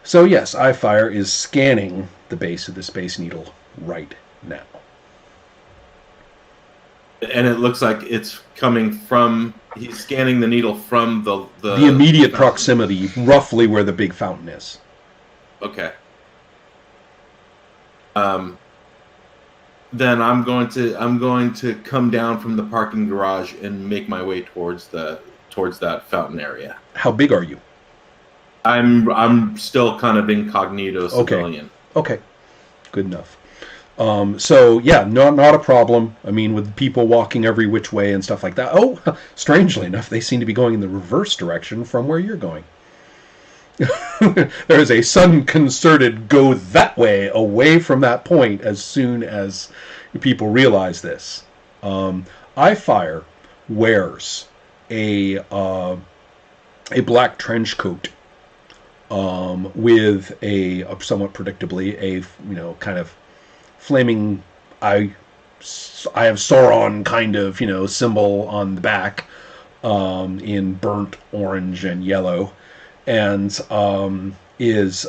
So yes, iFire is scanning the base of the Space Needle right now. And it looks like it's coming from. He's scanning the needle from The immediate fountain. proximity, roughly where the big fountain is. Okay. Then I'm going to come down from the parking garage and make my way towards that fountain area. How big are you? I'm still kind of incognito civilian. Okay. Good enough. So yeah, not a problem. I mean, with people walking every which way and stuff like that. Oh, strangely enough, they seem to be going in the reverse direction from where you're going. There is a sudden concerted go that way, away from that point, as soon as people realize this. iFire wears a black trench coat with a somewhat predictably a kind of flaming I have Sauron kind of symbol on the back in burnt orange and yellow, and but is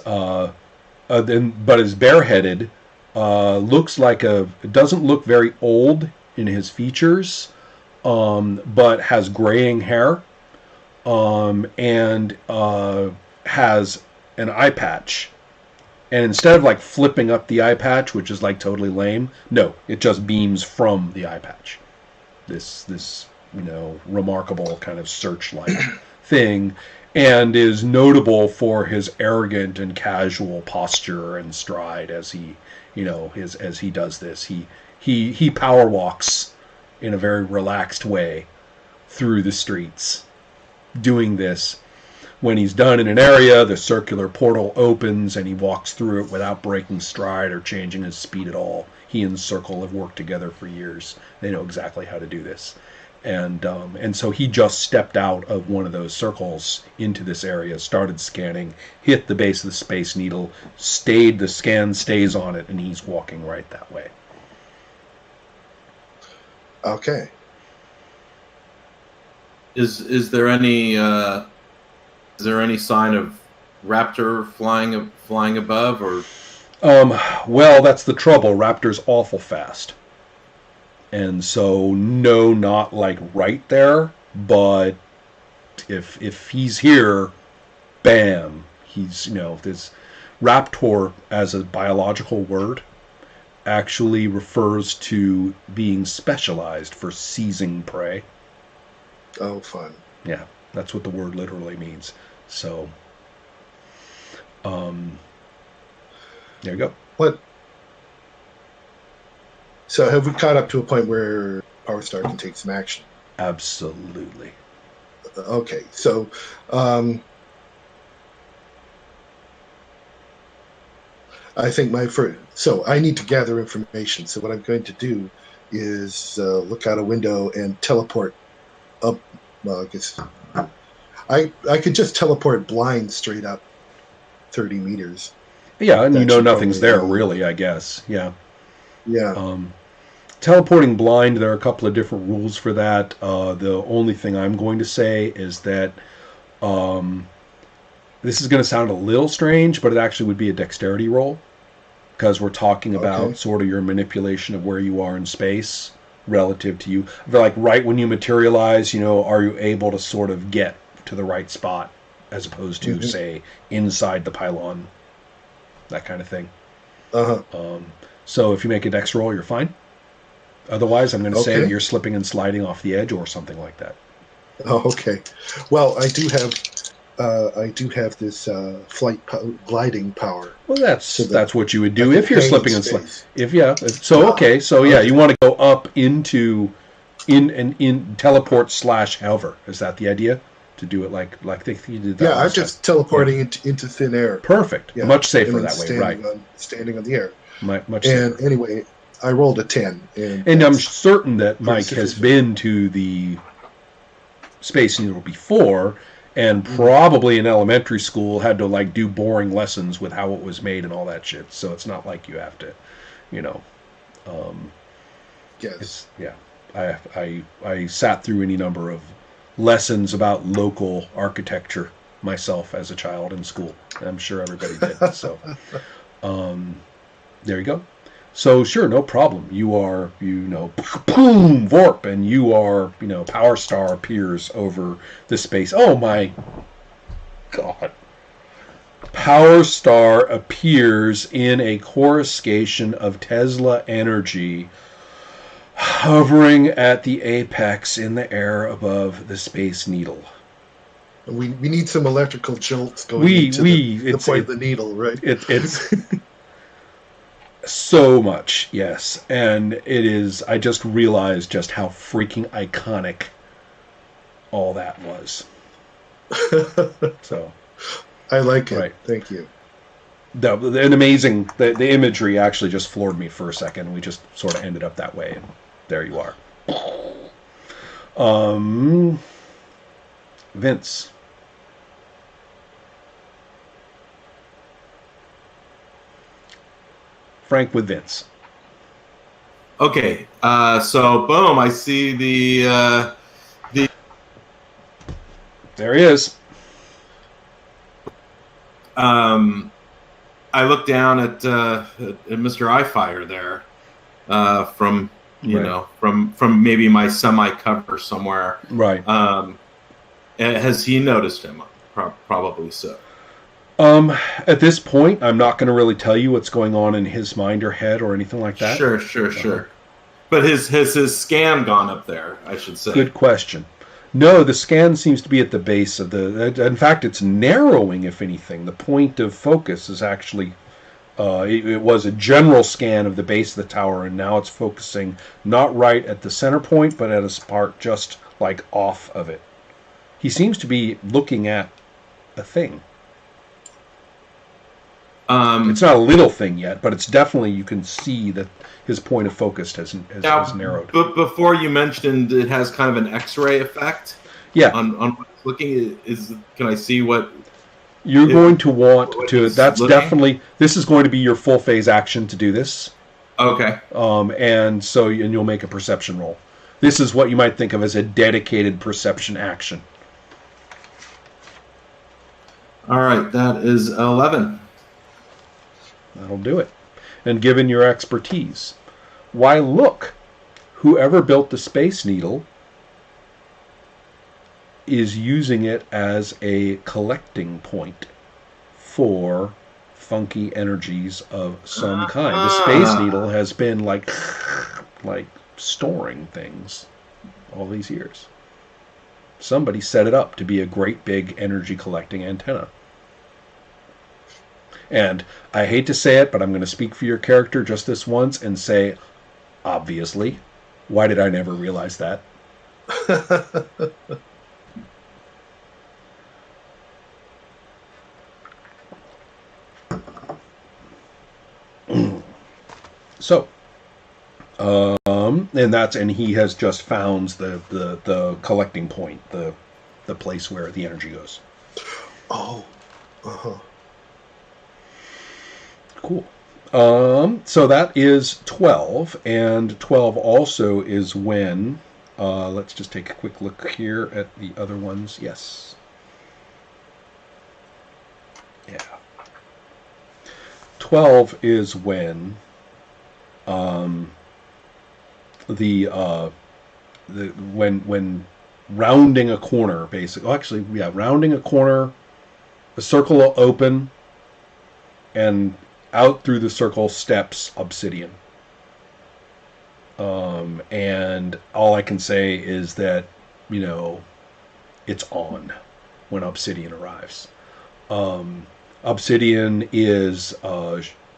bareheaded. Looks like doesn't look very old in his features, but has graying hair, and has an eye patch. And instead of like flipping up the eye patch, which is like totally lame, no, it just beams from the eye patch. This remarkable kind of searchlight thing, and is notable for his arrogant and casual posture and stride as he as he does this. He power walks in a very relaxed way through the streets, doing this. When he's done in an area, the circular portal opens and he walks through it without breaking stride or changing his speed at all. He and Circle have worked together for years. They know exactly how to do this. And so he just stepped out of one of those circles into this area, started scanning, hit the base of the Space Needle, the scan stays on it, and he's walking right that way. Okay. Is there any sign of Raptor flying above, or? Well, that's the trouble. Raptor's awful fast. And so, no, not like right there, but if he's here, bam, he's, this Raptor as a biological word actually refers to being specialized for seizing prey. Oh, fun. Yeah, that's what the word literally means. So, there you go. What? So have we caught up to a point where Power Star can take some action? Absolutely. Okay, so I think so I need to gather information. So what I'm going to do is look out a window and teleport up. Well, I guess I could just teleport blind straight up 30 meters. Yeah, and nothing's there really, I guess. Yeah. Yeah. Teleporting blind, there are a couple of different rules for that. The only thing I'm going to say is that this is going to sound a little strange, but it actually would be a dexterity roll, because we're talking about sort of your manipulation of where you are in space relative to you. Like right when you materialize, are you able to sort of get to the right spot as opposed to, say, inside the pylon, that kind of thing. So if you make a dex roll, you're fine. Otherwise, I'm going to say that you're slipping and sliding off the edge or something like that. Oh, okay. Well, I do have this gliding power. Well, that's what you would do if you're slipping and sliding. So you want to go up into in teleport / hover. Is that the idea? To do it like you did that? Yeah, I'm just teleporting into thin air. Perfect. Yeah. Much safer that way, right? Standing on the air. Much safer. And anyway, I rolled a 10. And I'm certain that Mike has been to the Space Needle before, and probably in elementary school had to do boring lessons with how it was made and all that shit. So it's not like you have to, yes. I sat through any number of lessons about local architecture myself as a child in school. I'm sure everybody did. So, there you go. So sure, no problem. You are, boom, Vorp, and you are, Power Star appears over the space. Oh my God. Power Star appears in a coruscation of Tesla energy hovering at the apex in the air above the Space Needle. We need some electrical jolts going into the point of the needle, right? It's so much, yes. And it is, I just realized just how freaking iconic all that was. So, I like it. Right. Thank you. An amazing, the imagery actually just floored me for a second. We just sort of ended up that way, and there you are. Vince. Frank with Vince. Okay, so boom, I see the. There he is. I look down at Mr. Eyefire there, from from maybe my semi cover somewhere. Right. Has he noticed him? Probably so. At this point, I'm not going to really tell you what's going on in his mind or head or anything like that. Sure. But has his scan gone up there, I should say? Good question. No, the scan seems to be at the base of the... In fact, it's narrowing, if anything. The point of focus is actually... it was a general scan of the base of the tower, and now it's focusing not right at the center point, but at a part just, like, off of it. He seems to be looking at a thing. It's not a little thing yet, but it's definitely, you can see that his point of focus has narrowed. But before you mentioned it has kind of an X-ray effect. Yeah. On what's looking, can I see what you're going to want to? That's looking? Definitely. This is going to be your full phase action to do this. Okay. And you'll make a perception roll. This is what you might think of as a dedicated perception action. All right, that is 11. That'll do it. And given your expertise, why look, whoever built the Space Needle is using it as a collecting point for funky energies of some kind. The Space Needle has been like storing things all these years. Somebody set it up to be a great big energy collecting antenna. And I hate to say it, but I'm going to speak for your character just this once and say, obviously, why did I never realize that? So, and he has just found the collecting point, the place where the energy goes. Oh, Cool. So that is 12, and 12 also is when, let's just take a quick look here at the other ones. Yes. Yeah. 12 is when when rounding a corner, basically. Actually, yeah, rounding a corner, the circle will open, and out through the circle steps Obsidian. And all I can say is that, it's on when Obsidian arrives. Obsidian is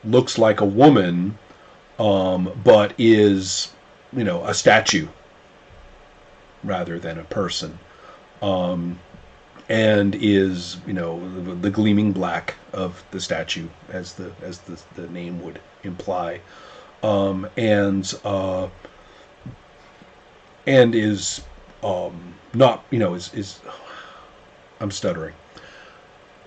looks like a woman, but is, a statue rather than a person. And is, the gleaming black of the statue, as the name would imply, and is not, is I'm stuttering.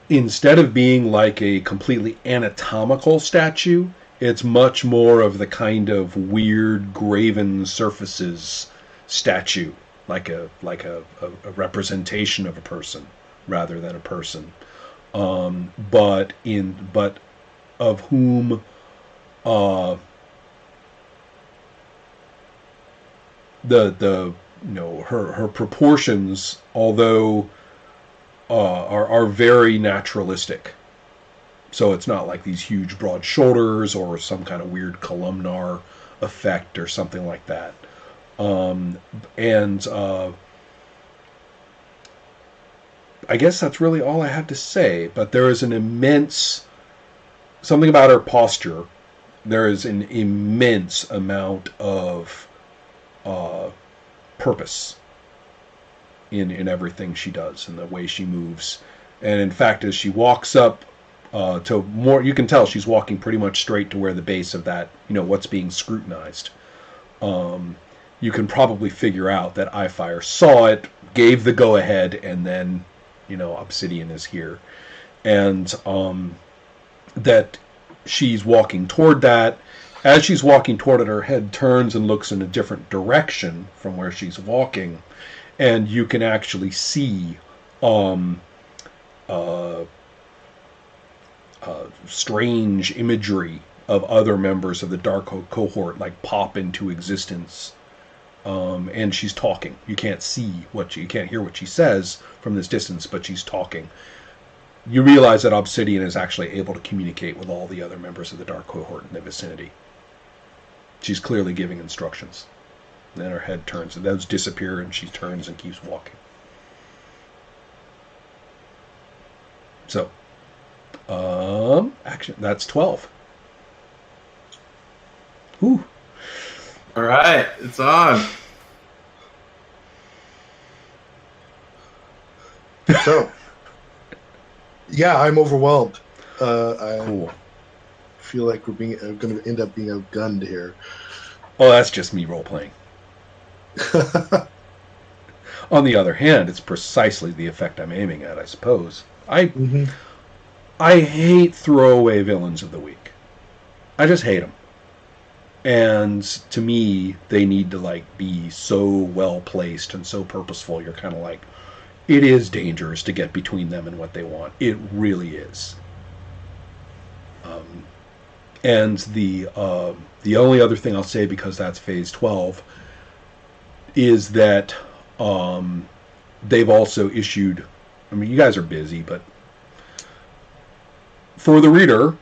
Instead of being like a completely anatomical statue, it's much more of the kind of weird graven surfaces statue, like a representation of a person rather than a person. But of whom the her proportions, although are very naturalistic. So it's not like these huge broad shoulders or some kind of weird columnar effect or something like that. I guess that's really all I have to say. But there is something about her posture. There is an immense amount of purpose in everything she does and the way she moves. And in fact, as she walks up to more, you can tell she's walking pretty much straight to where the base of that, what's being scrutinized. You can probably figure out that Eyefire saw it, gave the go-ahead, and then, Obsidian is here. And that she's walking toward that. As she's walking toward it, her head turns and looks in a different direction from where she's walking. And you can actually see strange imagery of other members of the Dark Cohort like pop into existence. And she's talking. You can't you can't hear what she says from this distance, but she's talking. You realize that Obsidian is actually able to communicate with all the other members of the Dark Cohort in the vicinity. She's clearly giving instructions. And then her head turns, and those disappear, and she turns and keeps walking. So, action. That's 12. Whew. All right, it's on. So, yeah, I'm overwhelmed. I feel like I'm going to end up being outgunned here. Oh, that's just me role-playing. On the other hand, it's precisely the effect I'm aiming at, I suppose. I hate throwaway villains of the week. I just hate them. And to me, they need to be so well placed and so purposeful. You're kind of it is dangerous to get between them and what they want. It really is. And the only other thing I'll say, because that's phase 12, is that they've also issued. I mean, you guys are busy, but for the reader,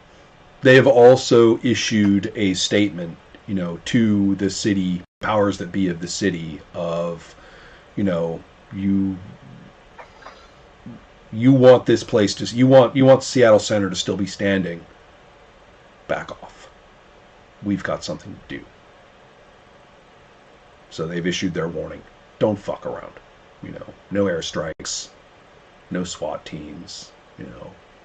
they have also issued a statement, to the city, powers that be of the city, of, you want this place to, you want Seattle Center to still be standing. Back off. We've got something to do. So they've issued their warning. Don't fuck around. No airstrikes, no SWAT teams,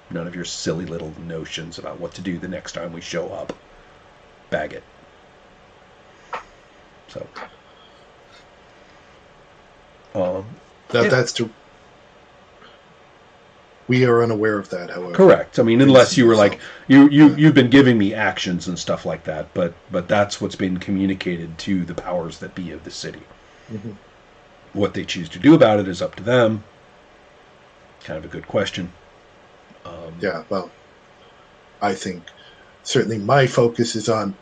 none of your silly little notions about what to do the next time we show up. Bag it. So, that's true. We are unaware of that, however. Correct. I mean, unless you were you've been giving me actions and stuff like that, but that's what's been communicated to the powers that be of the city. Mm-hmm. What they choose to do about it is up to them. Kind of a good question. Yeah, well, I think certainly my focus is on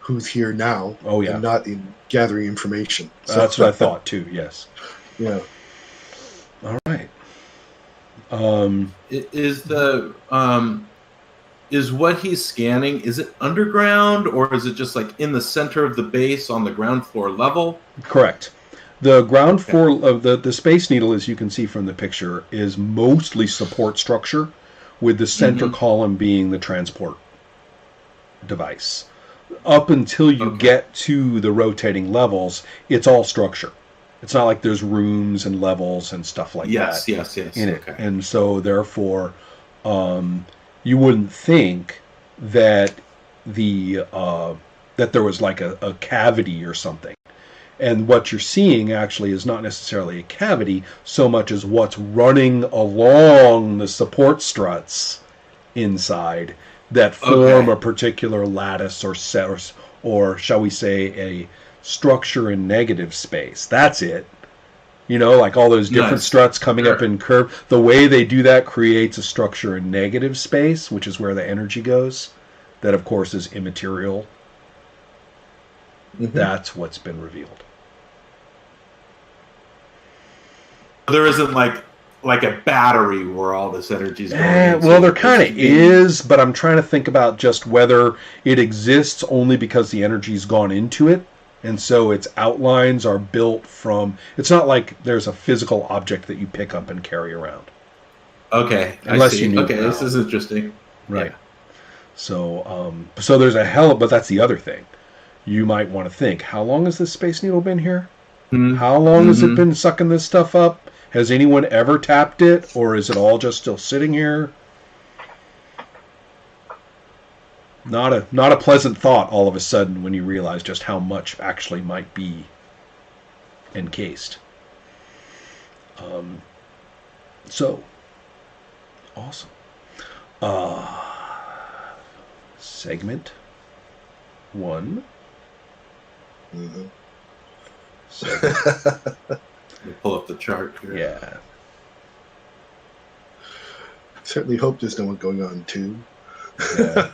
who's here now. Oh, yeah. And not in gathering information. So that's what I thought too. Yes. Yeah. All right. Is what he's scanning, is it underground, or is it just in the center of the base on the ground floor level? Correct. The ground floor of the Space Needle, as you can see from the picture, is mostly support structure, with the center column being the transport device. Up until you get to the rotating levels, it's all structure. It's not like there's rooms and levels and stuff like that. Yes. In it. And so, therefore, you wouldn't think that that there was a cavity or something. And what you're seeing actually is not necessarily a cavity so much as what's running along the support struts inside that form a particular lattice or shall we say a structure in negative space. That's it. You know, like all those different Nice. struts coming Sure. up in curve. The way they do that creates a structure in negative space, which is where the energy goes. That, of course, is immaterial. Mhm. That's what's been revealed. There isn't like a battery where all this energy is going into. Well, there kind It's of being- is, but I'm trying to think about just whether it exists only because the energy's gone into it, and so its outlines are built from. It's not like there's a physical object that you pick up and carry around. Okay, Unless I see. you knew Okay, how. this is interesting. Right. So there's a hell, but that's the other thing. You might want to think: how long has this Space Needle been here? Mhm. How long has it been sucking this stuff up? Has anyone ever tapped it, or is it all just still sitting here? Not a pleasant thought all of a sudden when you realize just how much actually might be encased. So awesome. Segment 1. Mhm. Segment, Let me pull up the chart here. yeah. Certainly hope there's no one going on too. Yeah.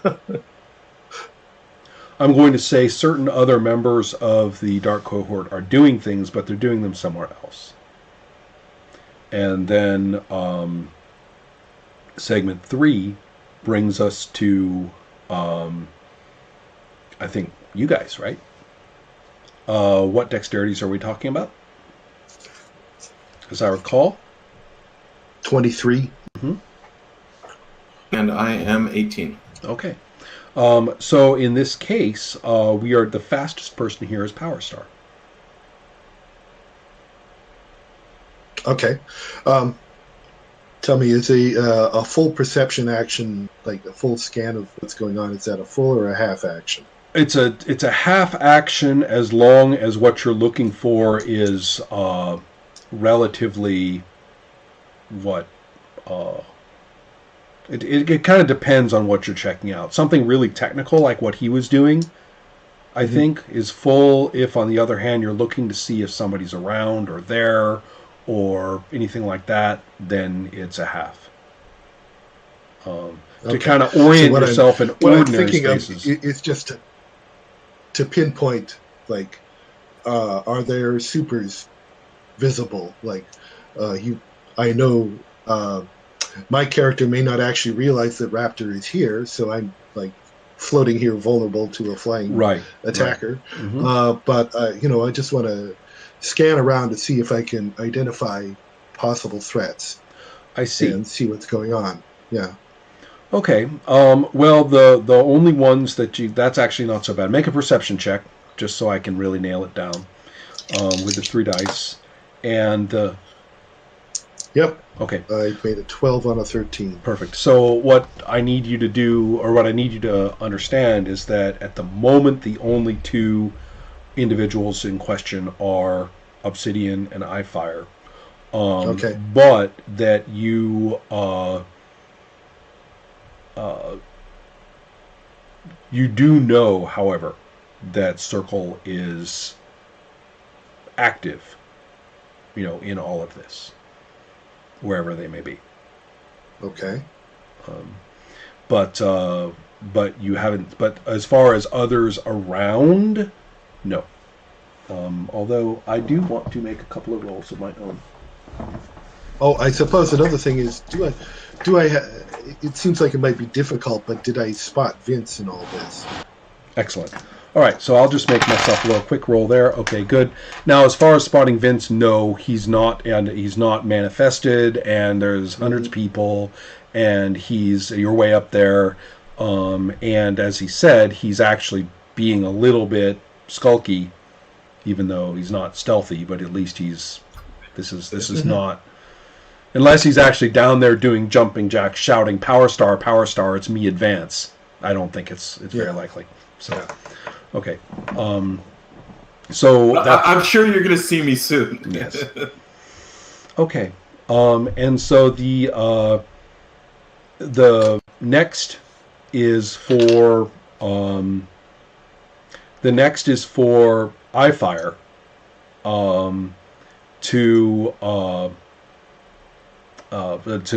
I'm going to say certain other members of the Dark Cohort are doing things, but they're doing them somewhere else. And then segment 3 brings us to, I think, you guys, right? What dexterities are we talking about? As I recall. 23. And I am 18. Okay. So in this case, we are the fastest person here is Power Star. Okay. Tell me, is a full perception action, like a full scan of what's going on, is that a full or a half action? It's a half action as long as what you're looking for is relatively what it kind of depends on what you're checking out. Something really technical like what he was doing, I think, is full. If on the other hand you're looking to see if somebody's around or there or anything like that, then it's a half. To Okay. kind of orient what yourself in What I'm ordinary thinking spaces. of is just to pinpoint, like, are there supers visible? Like, I know my character may not actually realize that Raptor is here, so I'm like floating here, vulnerable to a flying Right. attacker. Right. Mhm. But I just want to scan around to see if I can identify possible threats I see. and see what's going on. Yeah. Okay. Well, the only ones that's actually not so bad. Make a perception check, just so I can really nail it down with the 3 dice. And Yep. okay, I made a 12 on a 13. perfect. So what I need you to do, or what I need you to understand, is that at the moment the only 2 individuals in question are Obsidian and iFire. Okay. But that you you do know, however, that Circle is active, in all of this, wherever they may be. Okay. But you haven't. But as far as others around, no. Although I do want to make a couple of rolls of my own. Oh, I suppose another thing is, it seems like it might be difficult, but did I spot Vince in all this? Excellent. All right, so I'll just make myself a little quick roll there. Okay, good. Now, as far as spotting Vince, no, he's not, and he's not manifested, and there's hundreds of people, and you're way up there, and as he said, he's actually being a little bit skulky, even though he's not stealthy, but at least this is not, unless he's actually down there doing jumping jacks, shouting, Power Star, it's me, advance. I don't think it's very likely. So, okay. So I'm sure you're going to see me soon. Yes. Okay. And so the next is for iFire to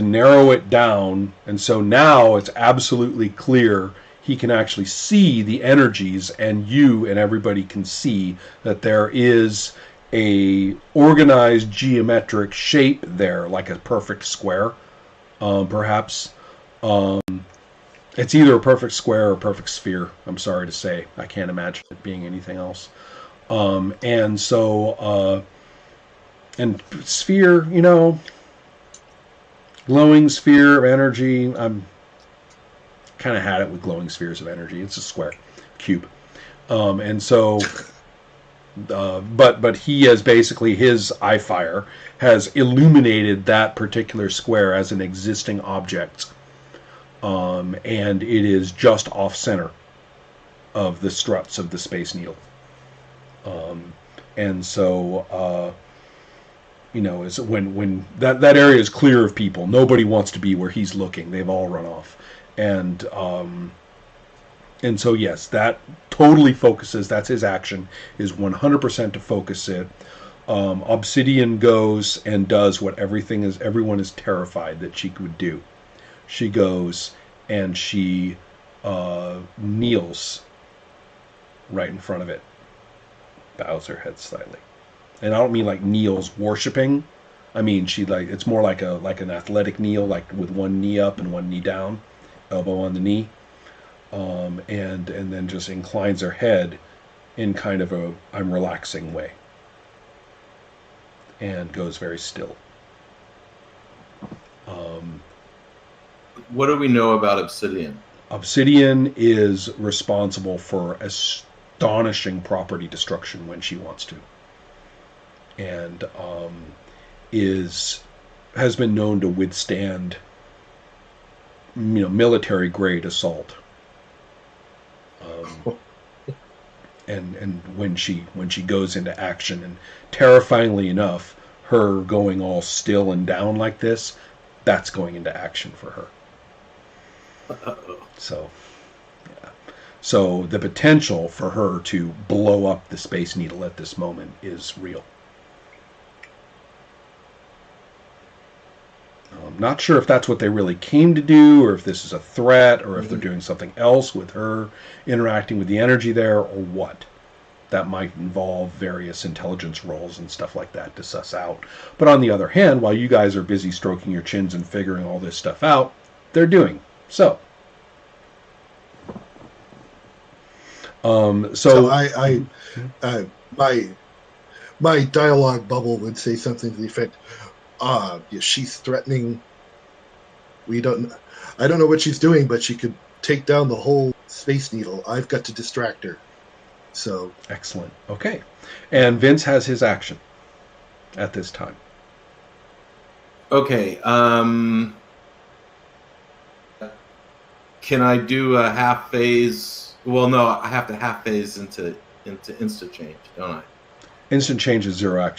narrow it down, and so now it's absolutely clear. He can actually see the energies, and you and everybody can see that there is a organized geometric shape there, like a perfect square, perhaps. It's either a perfect square or a perfect sphere. I'm sorry to say. I can't imagine it being anything else. And so, and sphere, glowing sphere of energy. I'm kind of had it with glowing spheres of energy. It's a square, cube. And so, but he has basically, his eye-fire has illuminated that particular square as an existing object. And it is just off-center of the struts of the Space Needle. And so, is when that area is clear of people. Nobody wants to be where he's looking. They've all run off. And so, yes, that totally focuses. That's his action, is 100% to focus it. Obsidian goes and does what everyone is terrified that she would do. She goes and she kneels right in front of it, bows her head slightly. And I don't mean like kneels worshiping. I mean it's more like an athletic kneel, like with one knee up and one knee down, elbow on the knee, and then just inclines her head in kind of a I'm relaxing way, and goes very still. What do we know about Obsidian? Obsidian is responsible for astonishing property destruction when she wants to, and has been known to withstand military grade assault. And when she goes into action, and terrifyingly enough, her going all still and down like this, that's going into action for her. So, yeah. So the potential for her to blow up the Space Needle at this moment is real. I'm not sure if that's what they really came to do, or if this is a threat, or if they're doing something else with her interacting with the energy there, or what. That might involve various intelligence roles and stuff like that to suss out. But on the other hand, while you guys are busy stroking your chins and figuring all this stuff out, they're doing so. So my dialogue bubble would say something to the effect, she's threatening. I don't know what she's doing, but she could take down the whole Space Needle. I've got to distract her. So excellent. Okay. And Vince has his action at this time. Okay. Can I do a half phase? Well, no, I have to half phase into instant change, don't I? Instant change is zero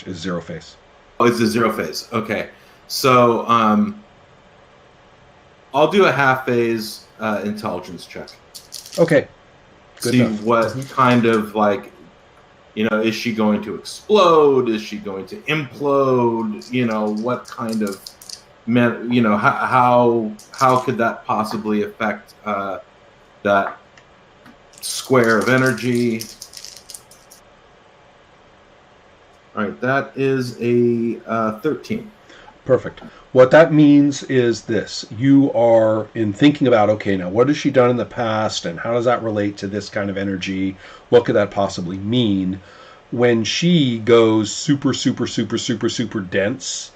phase. Oh, it's a zero phase. Okay. So I'll do a half phase intelligence check. Okay. Good See enough. What kind of is she going to explode? Is she going to implode? What kind of, how could that possibly affect that square of energy? All right, that is a 13. Perfect. What that means is this. You are in thinking about, okay, now what has she done in the past, and how does that relate to this kind of energy? What could that possibly mean? When she goes super, super, super, super, super dense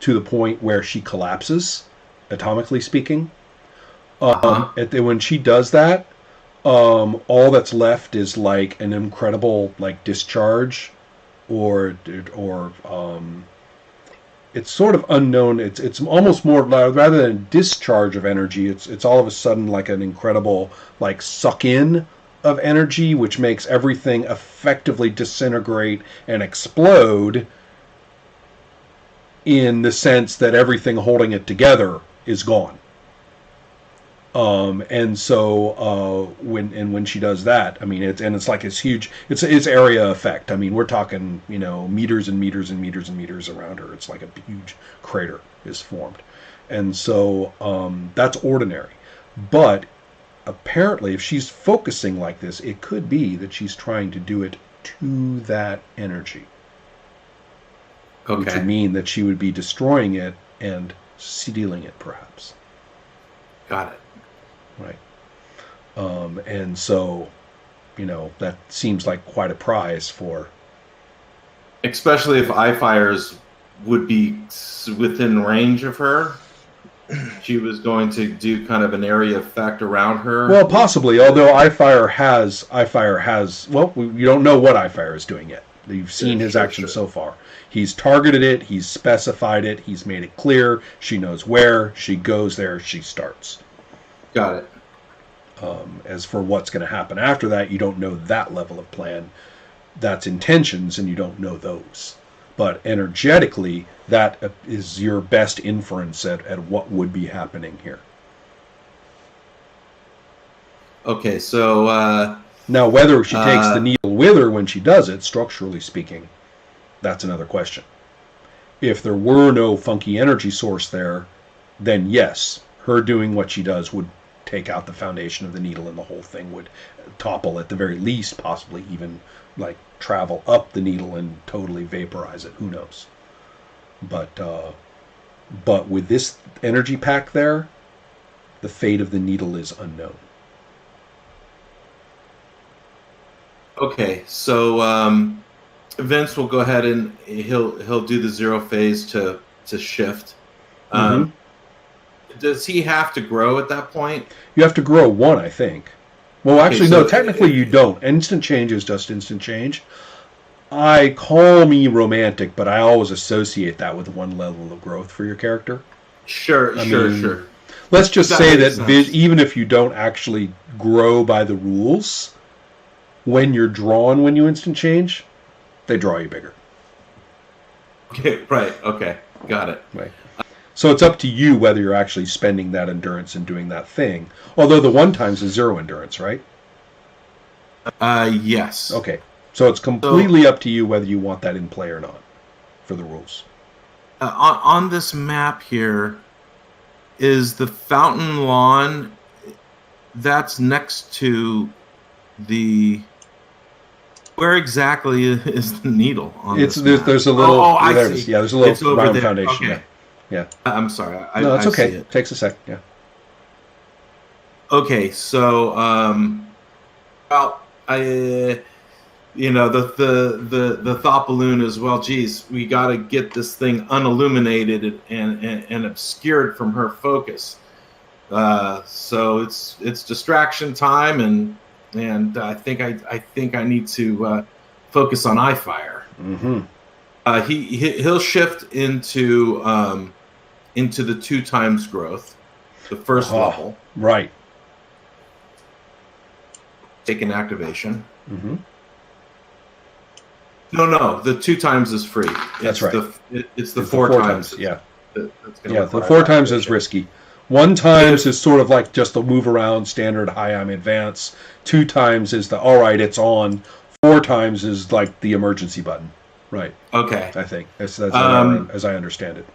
to the point where she collapses, atomically speaking, when she does that, all that's left is like an incredible discharge, or it's sort of unknown. It's almost more rather than discharge of energy. It's all of a sudden like an incredible suck in of energy, which makes everything effectively disintegrate and explode. In the sense that everything holding it together is gone. And so when she does that, I mean, it's like it's huge. It's area effect. I mean, we're talking meters and meters and meters and meters around her. It's like a huge crater is formed, and so that's ordinary. But apparently, if she's focusing like this, it could be that she's trying to do it to that energy, which would mean that she would be destroying it and stealing it, perhaps. Got it. Right. And so, that seems like quite a prize for... Especially if iFires would be within range of her. She was going to do kind of an area effect around her. Well, possibly, although iFire has, well, you don't know what iFire is doing yet. You've seen his action so far. He's targeted it, he's specified it, he's made it clear, she knows where, she goes there, she starts. Got it. As for what's going to happen after that, you don't know that level of plan. That's intentions, and you don't know those. But energetically, that is your best inference at what would be happening here. Okay, so... now, whether she takes the needle with her when she does it, structurally speaking, that's another question. If there were no funky energy source there, then yes, her doing what she does would take out the foundation of the needle, and the whole thing would topple at the very least, possibly even like travel up the needle and totally vaporize it. Who knows? But with this energy pack there, the fate of the needle is unknown. Okay, so Vince will go ahead and he'll do the zero phase to shift. Does he have to grow at that point? You have to grow one, I think. Well, actually, no, technically you don't. Instant change is just instant change. I call me romantic, but I always associate that with one level of growth for your character. Sure. Let's just say that even even if you don't actually grow by the rules, when you're drawn when you instant change, they draw you bigger. Okay, right. Okay, got it. Right. So it's up to you whether you're actually spending that endurance and doing that thing. Although the one times is 0 endurance, right? Yes. Okay. So it's completely up to you whether you want that in play or not for the rules. On this map here, is the fountain lawn that's next to the... Where exactly is the needle on this map? There's a little... I see. Yeah, there's a little round foundation. Okay. Yeah. I'm sorry. No, it's okay. See it. Takes a sec. Yeah. Okay, so well, the thought balloon is, well, geez, we got to get this thing unilluminated and obscured from her focus. So it's distraction time, and I think I need to focus on iFire. Mm-hmm. He'll shift into the 2 times growth, the first level. Right. Take an activation. Mm-hmm. No, the 2 times is free. That's right. It's the 4 times. Yeah. The 4 times is risky. 1 times is sort of like just a move around, standard, hi, I'm advance. 2 times is the, all right, it's on. 4 times is like the emergency button. Right. Okay. I think. That's as I understand it.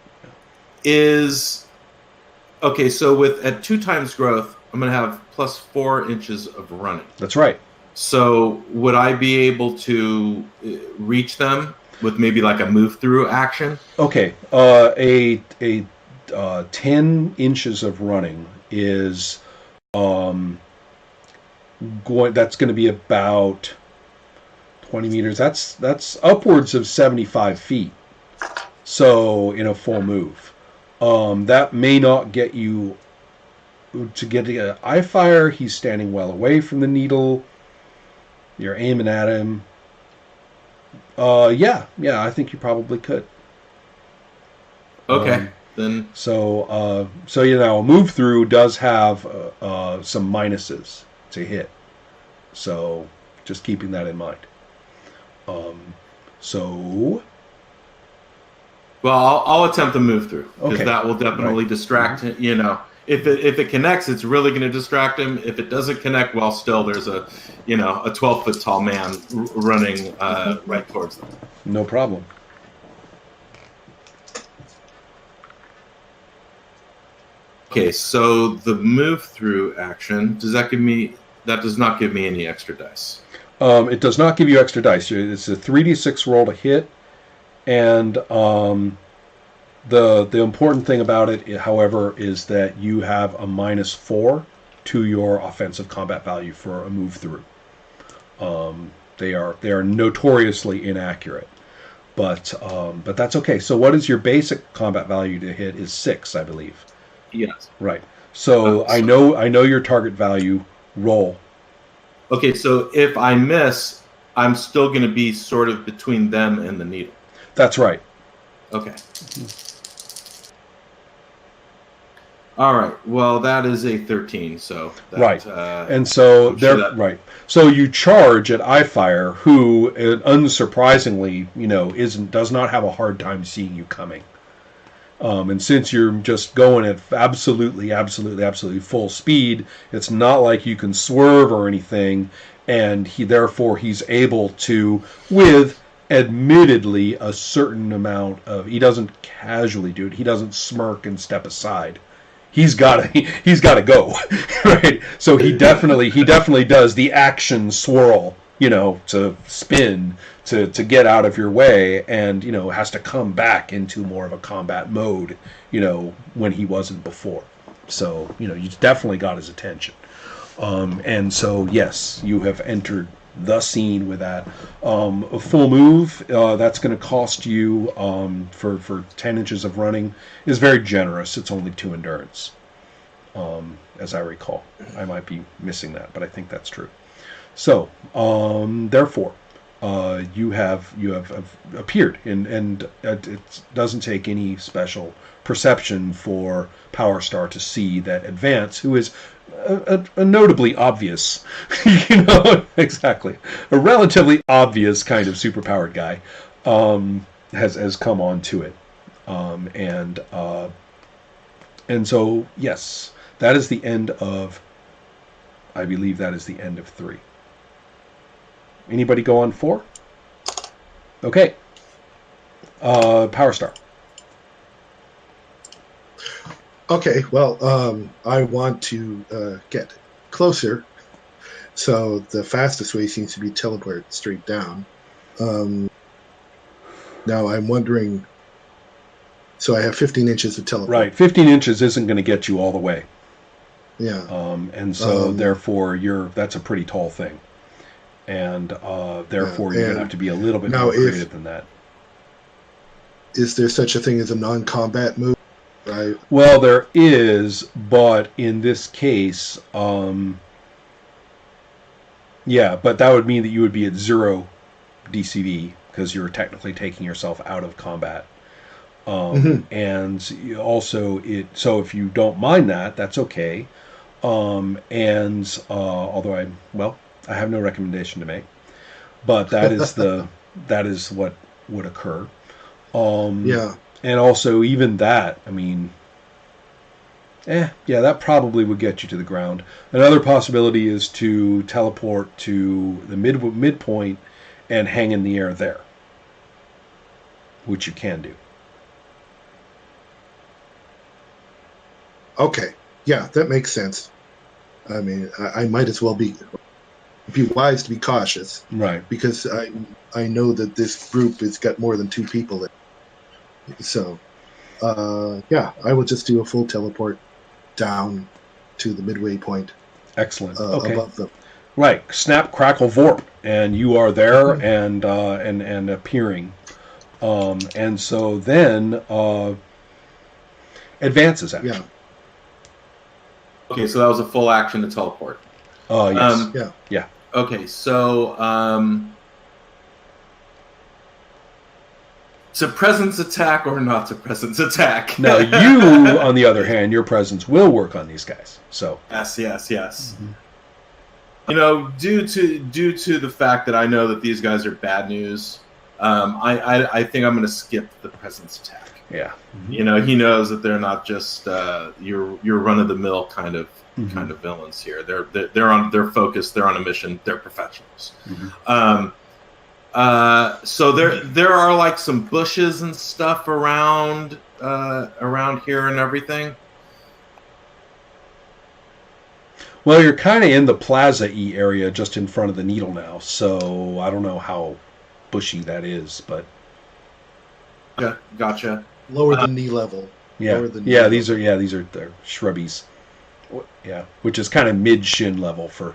Okay, so at 2 times growth, I'm going to have plus 4 inches of running. That's right. So would I be able to reach them with maybe like a move through action? Okay. 10 inches of running is that's going to be about 20 meters. That's upwards of 75 feet. So in a full move, that may not get you to get the iFire. He's standing well away from the needle. You're aiming at him. Yeah, I think you probably could. Okay, then. So a move through does have some minuses to hit. So just keeping that in mind. Well, I'll attempt to move through because Okay. that will definitely Right. distract him. if it connects, it's really going to distract him. If it doesn't connect, well, still there's a 12-foot tall man running right towards them. No problem. Okay, so the move through action, that does not give me any extra dice. It does not give you extra dice. It's a 3d6 roll to hit, and the important thing about it, however, is that you have a -4 to your offensive combat value for a move through. They are notoriously inaccurate, but that's okay. So what is your basic combat value to hit? Is 6, I believe. Yes. Right. So I know your target value. Roll. Okay, so if I miss, I'm still going to be sort of between them and the needle. That's right. Okay. All right. Well, that is a 13. So that, right, and so they're right. So you charge at Eyefire, who unsurprisingly, does not have a hard time seeing you coming. And since you're just going at absolutely full speed, it's not like you can swerve or anything, and he's able to, with admittedly a certain amount of, he doesn't casually do it, he doesn't smirk and step aside. He's got to go, right? So he definitely does the action swirl, to spin, to get out of your way, and has to come back into more of a combat mode, when he wasn't before. So you definitely got his attention, and so yes, you have entered the scene with that. A full move that's going to cost you for 10 inches of running is very generous. It's only 2 endurance, as I recall. I might be missing that, but I think that's true. So therefore, you have appeared, and it doesn't take any special perception for Power Star to see that Advance, who is a notably obvious, exactly, a relatively obvious kind of superpowered guy, has come on to it, and so yes, that is the end of. I believe that is the end of 3. Anybody go on 4? Okay. Power Star. Okay, well, I want to get closer, so the fastest way seems to be teleport straight down. Now I'm wondering, so I have 15 inches of teleport. Right, 15 inches isn't going to get you all the way. Yeah. And so therefore that's a pretty tall thing. And therefore you're going to have to be a little bit more creative than that. Is there such a thing as a non-combat move? Right. Well, there is, but in this case, yeah, but that would mean that you would be at 0 DCV because you're technically taking yourself out of combat. And also, so if you don't mind that, that's okay. And although I have no recommendation to make, but that is that is what would occur. Yeah. And also, even that, I mean, yeah, that probably would get you to the ground. Another possibility is to teleport to the midpoint and hang in the air there, which you can do. Okay, yeah, that makes sense. I mean, I might as well be wise to be cautious, right? Because I know that this group has got more than 2 people in it. So, yeah, I will just do a full teleport down to the midway point. Excellent. Okay. Above them. Right. Snap, crackle, vorp, and you are there and appearing. And so then advances action. Yeah. Okay, so that was a full action to teleport. Yes. Yeah. Okay, so to presence attack or not to presence attack? Now, you, on the other hand, your presence will work on these guys. So yes. Mm-hmm. Due to the fact that I know that these guys are bad news, I think I'm going to skip the presence attack. Yeah. You know, he knows that they're not just your run of the mill kind of villains here. They're focused. They're on a mission. They're professionals. So there are like some bushes and stuff around here and everything. Well, you're kind of in the plaza-y area just in front of the needle now, so I don't know how bushy that is, but... Yeah, gotcha. Lower than knee level. Yeah, these are they're shrubbies. Yeah, which is kind of mid-shin level for...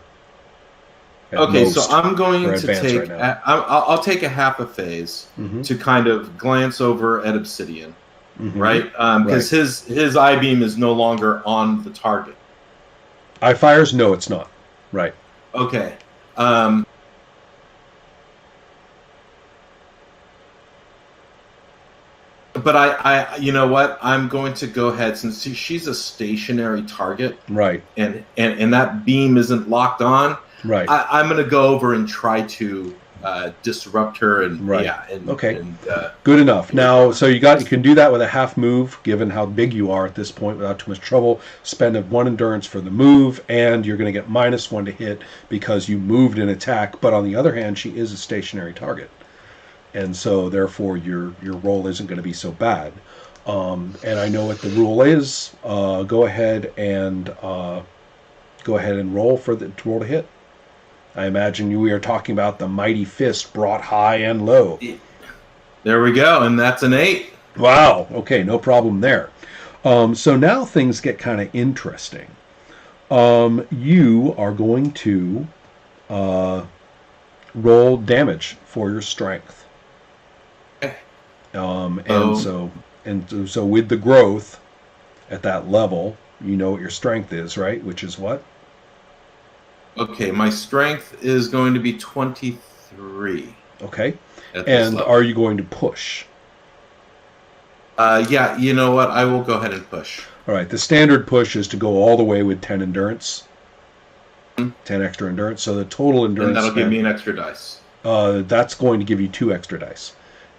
Okay, so I'm going to take... Right I'll take a half a phase to kind of glance over at Obsidian, right? Because his I-beam is no longer on the target. I-fires? No, it's not. Right. Okay. But I you know what? I'm going to go ahead, since she's a stationary target. Right. And that beam isn't locked on. Right. I'm going to go over and try to disrupt her and okay. Good enough. Now, so you can do that with a half move, given how big you are at this point, without too much trouble. Spend 1 endurance for the move, and you're going to get -1 to hit because you moved an attack. But on the other hand, she is a stationary target, and so therefore your roll isn't going to be so bad. And I know what the rule is. Go ahead and roll to hit. I imagine we are talking about the mighty fist brought high and low. There we go, and that's an 8. Wow. Okay, no problem there. So now things get kind of interesting. You are going to roll damage for your strength. Okay. So with the growth at that level, you know what your strength is, right? Which is what? Okay, my strength is going to be 23. Okay. And are you going to push? Yeah, you know what? I will go ahead and push. All right. The standard push is to go all the way with 10 endurance. 10 extra endurance. So the total endurance... And that'll give me an extra dice. That's going to give you 2 extra dice.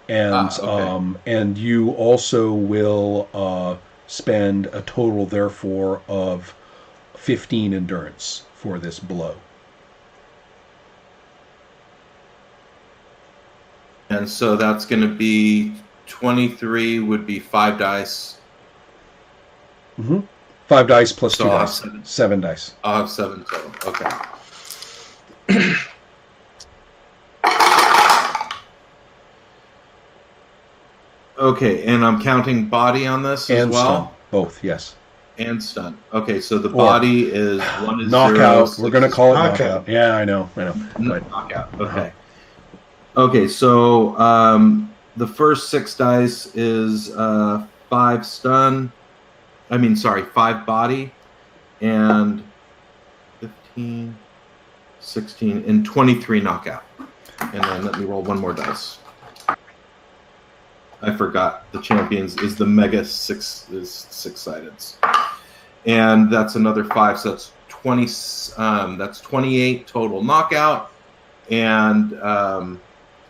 And and you also will spend a total, therefore, of 15 endurance for this blow. And so that's going to be 23 would be 5 dice. 5 dice plus so 2 dice. 7 dice. I'll have 7 total. Okay. Okay, and I'm counting body on this as well? Stun. Both, yes. And stun. Okay, so the body is 1 is knockout. 0. We're going to call it knockout. Yeah, I know. Knockout. Okay. Okay, so the first 6 dice is 5 stun. 5 body, and 15, 16, and 23 knockout. And then let me roll 1 more dice. I forgot the champions is the mega 6-sided, and that's another 5. So that's 20. That's 28 total knockout, and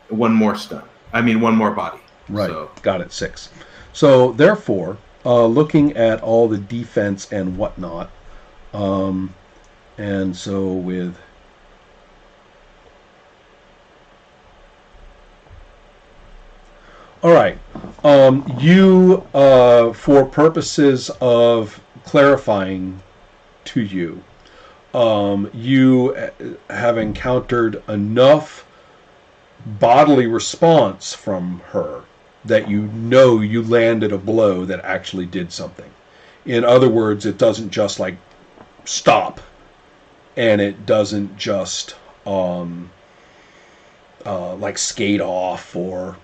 1 more stun. 1 more body. Right. So. Got it. 6. So therefore, looking at all the defense and whatnot, and so with. All right. You, for purposes of clarifying to you, you have encountered enough bodily response from her that you know you landed a blow that actually did something. In other words, it doesn't just like stop, and it doesn't just like skate off or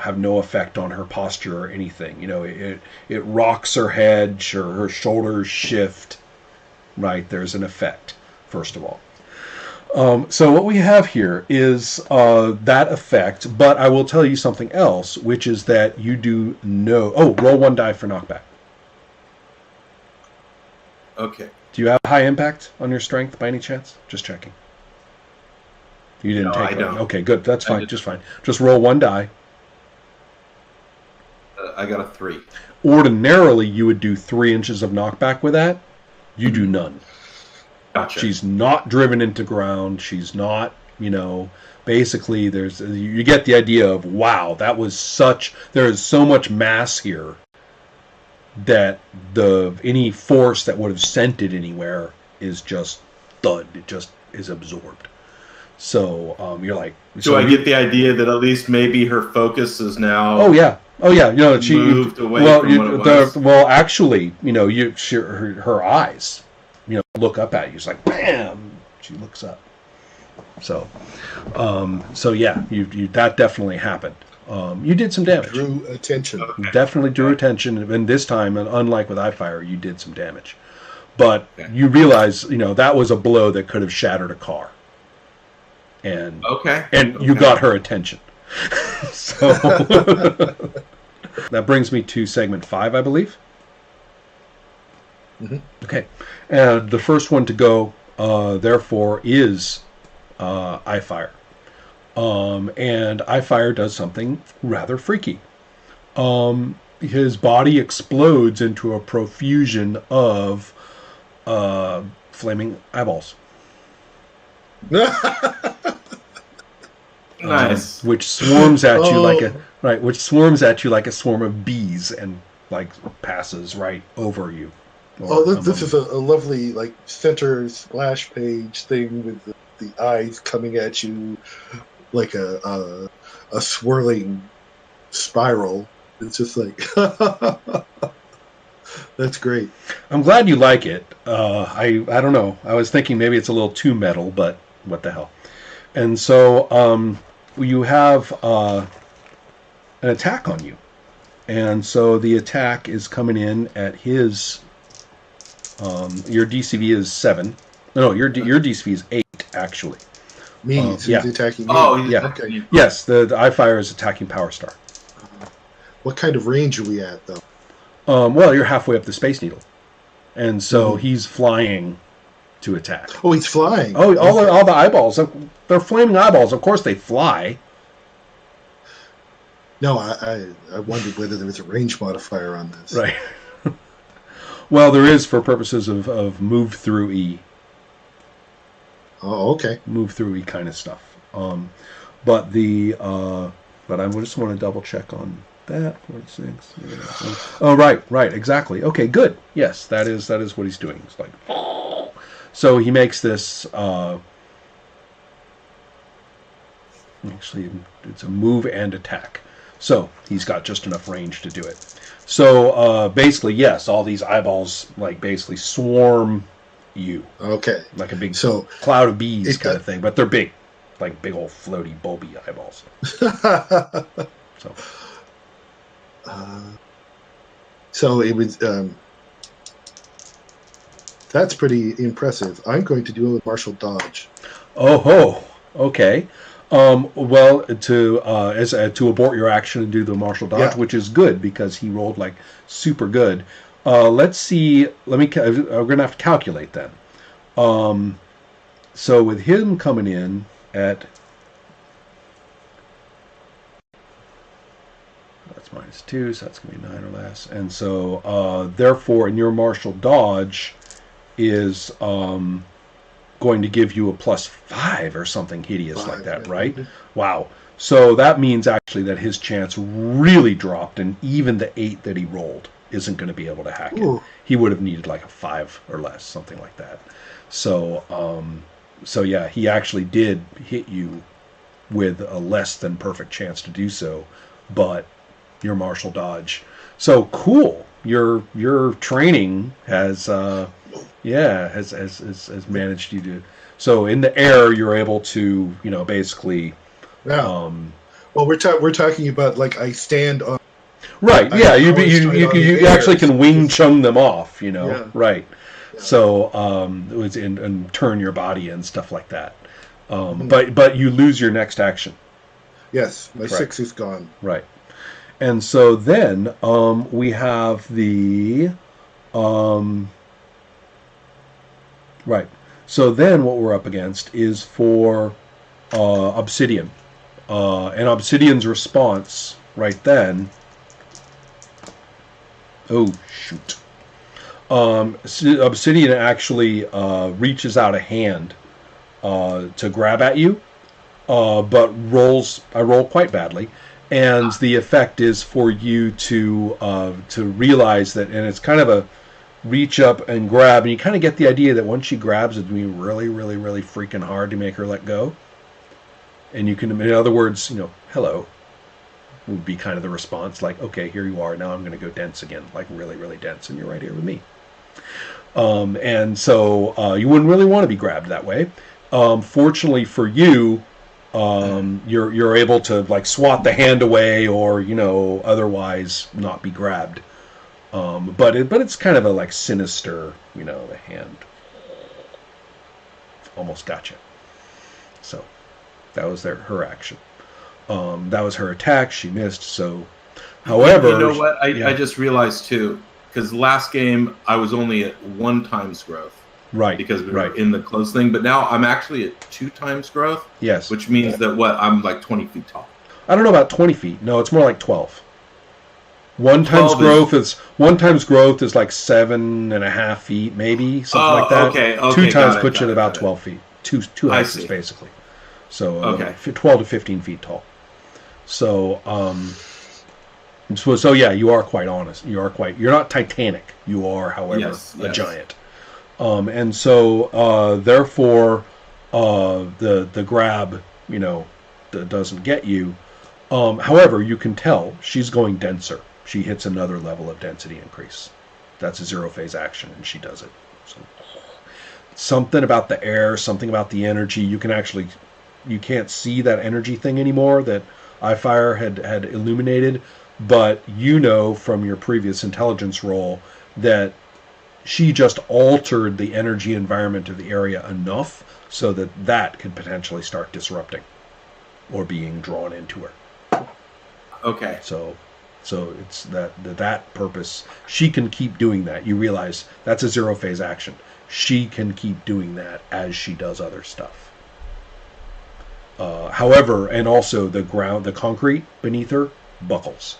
have no effect on her posture or anything. It rocks her head, her shoulders shift. Right, there's an effect, first of all. So what we have here is that effect, but I will tell you something else, which is that you do know... Oh, roll 1 die for knockback. Okay. Do you have high impact on your strength by any chance? Just checking. You didn't take it. I don't. Okay, good. That's fine. Just fine. Just roll 1 die. I got a 3. Ordinarily, you would do 3 inches of knockback with that. You do none. Gotcha. She's not driven into ground. She's not, basically you get the idea of, wow, there is so much mass here that any force that would have sent it anywhere is just thud. It just is absorbed. So you're like, do I get the idea that at least maybe her focus is now? Oh yeah. She moved away from what it was. Well, actually, her eyes, look up at you. It's like, bam. She looks up. So yeah, you that definitely happened. You did some damage. Drew attention. You definitely drew attention, and this time, unlike with iFire, you did some damage. But you realize, that was a blow that could have shattered a car. And you got her attention. So that brings me to segment 5, I believe. Mm-hmm. Okay, and the first one to go, therefore, is iFire. And iFire does something rather freaky. His body explodes into a profusion of flaming eyeballs. Nice. Which swarms at you like a swarm of bees and passes right over you. This is a lovely center splash page thing with the eyes coming at you like a swirling spiral. It's just like that's great. I'm glad you like it. I don't know. I was thinking maybe it's a little too metal, but what the hell. And so you have an attack on you. And so the attack is coming in at his your DCV is 7. No, your DCV is 8 actually. Me, so he's attacking me. Oh, yeah. Okay. Yes, the iFire is attacking Power Star. What kind of range are we at, though? Well, you're halfway up the Space Needle, and so he's flying to attack. Oh, he's flying. Oh, all the eyeballs. They're flaming eyeballs. Of course, they fly. No, I wondered whether there was a range modifier on this. Right. Well, there is for purposes of move through E. Oh, okay. Move through E kind of stuff. But I just want to double check on that. 46. Oh, right, exactly. Okay, good. Yes, that is what he's doing. It's like, so he makes this. Actually, it's a move and attack. So he's got just enough range to do it. So basically, yes, all these eyeballs basically swarm you. Okay. Like a big cloud of bees kind of thing, but they're big. Like big old floaty bulby eyeballs. So it was that's pretty impressive. I'm going to do a martial dodge. Oh, okay. Well, to abort your action and do the martial dodge, which is good because he rolled super good. Let's see. We're gonna have to calculate then. So with him coming in at that's -2, so that's gonna be 9 or less, and so therefore, in your martial dodge is going to give you a +5 or something hideous like that, right? Wow. So that means actually that his chance really dropped, and even the 8 that he rolled isn't going to be able to hack it. He would have needed a 5 or less, something like that. So, yeah, he actually did hit you with a less than perfect chance to do so, but your martial dodge. So cool. Your training has managed you to. So in the air, you're able to, basically. Yeah. Well, we're talking about I stand on. Right. Yeah. You actually can Wing Chun them off. Yeah. Right. Yeah. So and turn your body and stuff like that. But you lose your next action. Yes, my 6 is gone. Right. And so then we have the. Right. So then what we're up against is for Obsidian. And Obsidian's response right then Oh, shoot. Obsidian actually reaches out a hand to grab at you, but I roll quite badly, and the effect is for you to realize that, and it's kind of a reach up and grab, and you kind of get the idea that once she grabs, it's going to be really, really, really freaking hard to make her let go. And you can, in other words, hello would be kind of the response, like, okay, here you are, now I'm going to go dense again, like really, really dense, and you're right here with me. And so you wouldn't really want to be grabbed that way. Fortunately for you, you're able to like swat the hand away, or otherwise not be grabbed. But it's kind of a like sinister, the hand almost gotcha. So that was her action. That was her attack. She missed. So, however, you know what? I just realized too, because last game I was only at 1 times growth. Right. Because we were in the close thing, but now I'm actually at 2 times growth. Yes. Which means that I'm like 20 feet tall. I don't know about 20 feet. No, it's more like 12. 1 times growth is like 7.5 feet, maybe something like that. Okay. 2 times puts you at about 12 feet. Two heights basically. So 12 to 15 feet tall. So so yeah, you are quite honest. You're not Titanic. You are, however, a giant. And so therefore the grab that doesn't get you. However, you can tell she's going denser. She hits another level of density increase. That's a 0 phase action, and she does it. So, something about the air, something about the energy. You can't see that energy thing anymore that iFire had illuminated, but from your previous intelligence roll that she just altered the energy environment of the area enough so that could potentially start disrupting or being drawn into her. Okay. So it's that purpose. She can keep doing that. You realize that's a 0 phase action. She can keep doing that as she does other stuff. However, and also the concrete beneath her buckles.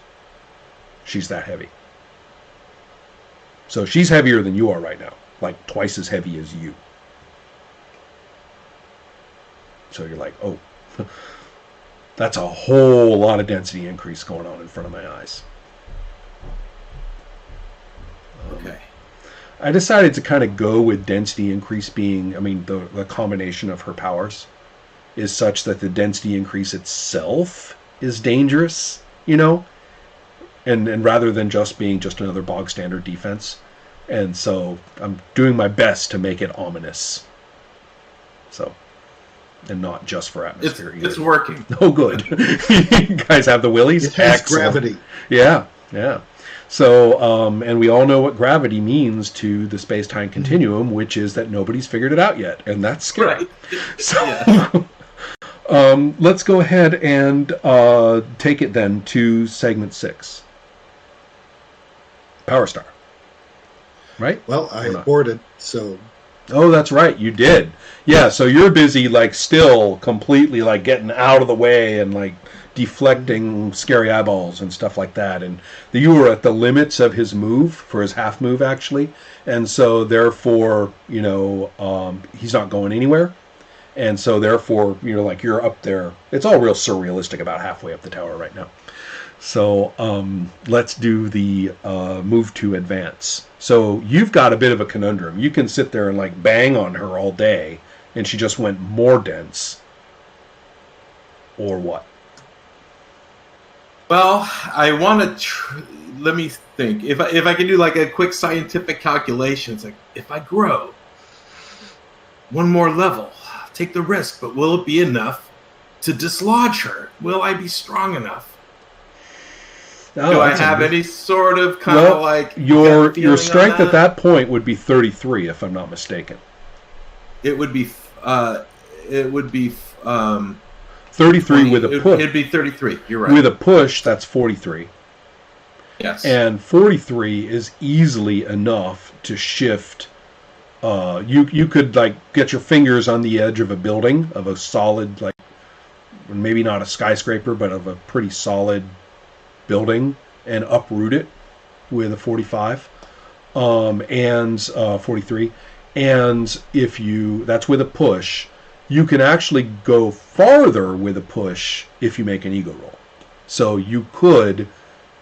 She's that heavy. So she's heavier than you are right now, like twice as heavy as you. So you're like, oh. That's a whole lot of density increase going on in front of my eyes. Okay. I decided to kind of go with density increase being, the combination of her powers is such that the density increase itself is dangerous, and rather than just being just another bog standard defense. And so I'm doing my best to make it ominous. So. And not just for atmosphere. It's working. Oh, good. You guys have the willies? It has Excellent. gravity. Yeah. So, and we all know what gravity means to the space-time continuum, which is that nobody's figured it out yet, and that's scary. Right. So, let's go ahead and take it then to segment 6. Power Star. Right? Well, I aborted, so... Oh, that's right. You did. Yeah, so you're busy, still completely, getting out of the way and, deflecting scary eyeballs and stuff like that. And you were at the limits of his move, for his half move, actually. And so, therefore, he's not going anywhere. And so, therefore, you're up there. It's all real surrealistic about halfway up the tower right now. So, let's do the move to advance. So you've got a bit of a conundrum. You can sit there and bang on her all day, and she just went more dense. Or what? Well, I want to. Let me think. If I can do a quick scientific calculation, it's if I grow 1 more level, take the risk, but will it be enough to dislodge her? Will I be strong enough? Oh, do I have any sort of your strength at that point would be 33, if I'm not mistaken. It would be 33 with a push. It'd be 33. You're right. With a push, that's 43. Yes. And 43 is easily enough to shift. You could get your fingers on the edge of a building, of a solid, maybe not a skyscraper, but of a pretty solid building, and uproot it with a 45 and 43. And if that's with a push, you can actually go farther with a push if you make an ego roll. So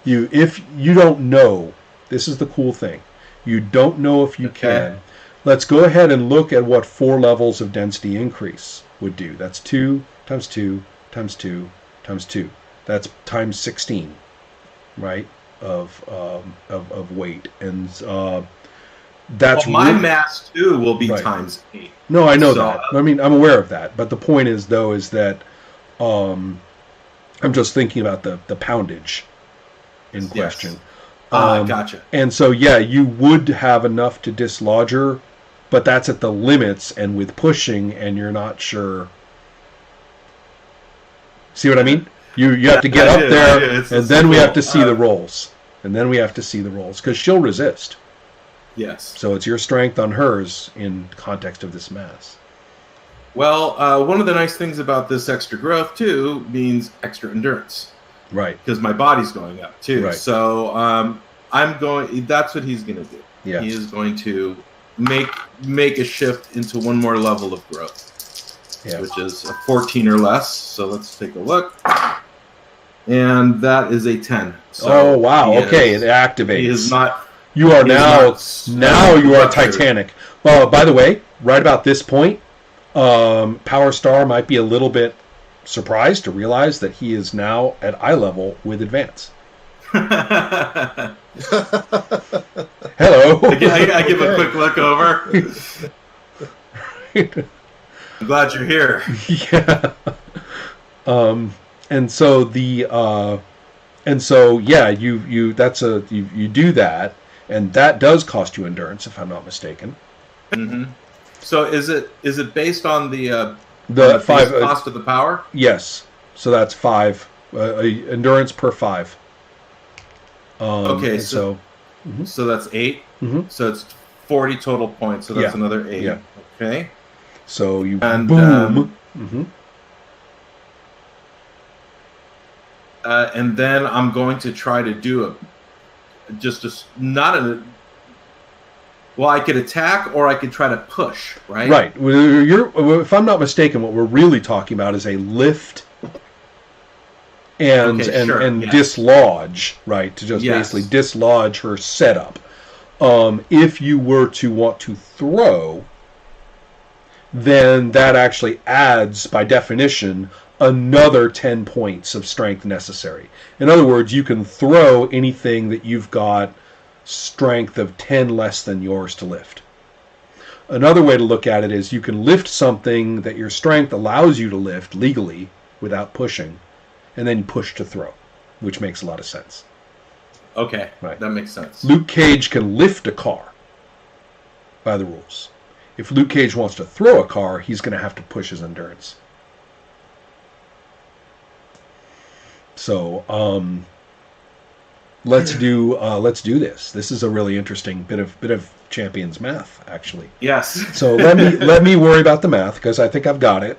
if you don't know, this is the cool thing. You don't know if you can. Let's go ahead and look at what 4 levels of density increase would do. That's 2 times 2 times 2 times 2. That's times 16, right? Of weight, and that's my mass too will be times 8. No, I know that. I mean, I'm aware of that. But the point is, though, is that I'm just thinking about the poundage in question. Gotcha. And so, yeah, you would have enough to dislodge her, but that's at the limits, and with pushing, and you're not sure. See what I mean? You have to get up there, and then we have to see the rolls. And then we have to see the rolls, because she'll resist. Yes. So it's your strength on hers in context of this mass. Well, one of the nice things about this extra growth, too, means extra endurance. Right. Because my body's going up, too. Right. So that's what he's going to do. Yeah. He is going to make a shift into one more level of growth. Yeah. Which is a 14 or less. So let's take a look. And that is a 10. So oh, wow. Okay, it activates. He is not... You are now you are Titanic. Well, by the way, right about this point, Power Star might be a little bit surprised to realize that he is now at eye level with advance. Hello. I give a quick look over. I'm glad you're here. Yeah. And so you do that. And that does cost you endurance, if I'm not mistaken. Mm-hmm. So is it based on the 5 cost of the power? Yes. So that's 5 endurance per 5. Okay. So that's 8. Mm-hmm. So it's 40 total points. So that's another 8. Yeah. Okay. So you boom. Mm-hmm. And then I'm going to try to do I could attack or I could try to push, right? Right. If I'm not mistaken, what we're really talking about is a lift and dislodge, right? To just basically dislodge her setup. If you were to want to throw, then that actually adds, by definition, another 10 points of strength necessary. In other words, you can throw anything that you've got strength of 10 less than yours to lift. Another way to look at it is you can lift something that your strength allows you to lift legally without pushing, and then you push to throw, which makes a lot of sense. Okay, right. That makes sense. Luke Cage can lift a car by the rules. If Luke Cage wants to throw a car, he's going to have to push his endurance. So let's do this. This is a really interesting bit of Champions math, actually. Yes. So let me worry about the math, because I think I've got it.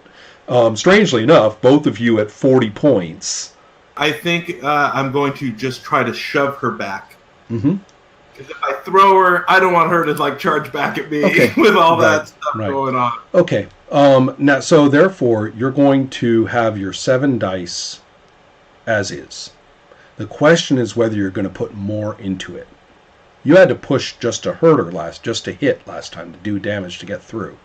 Strangely enough, both of you at 40 points. I think I'm going to just try to shove her back. Mm-hmm. Because if I throw her, I don't want her to charge back at me with all that stuff going on. Okay. Now, so therefore, you're going to have your 7 dice as is. The question is whether you're going to put more into it. You had to push just to hurt her just to hit last time, to do damage to get through.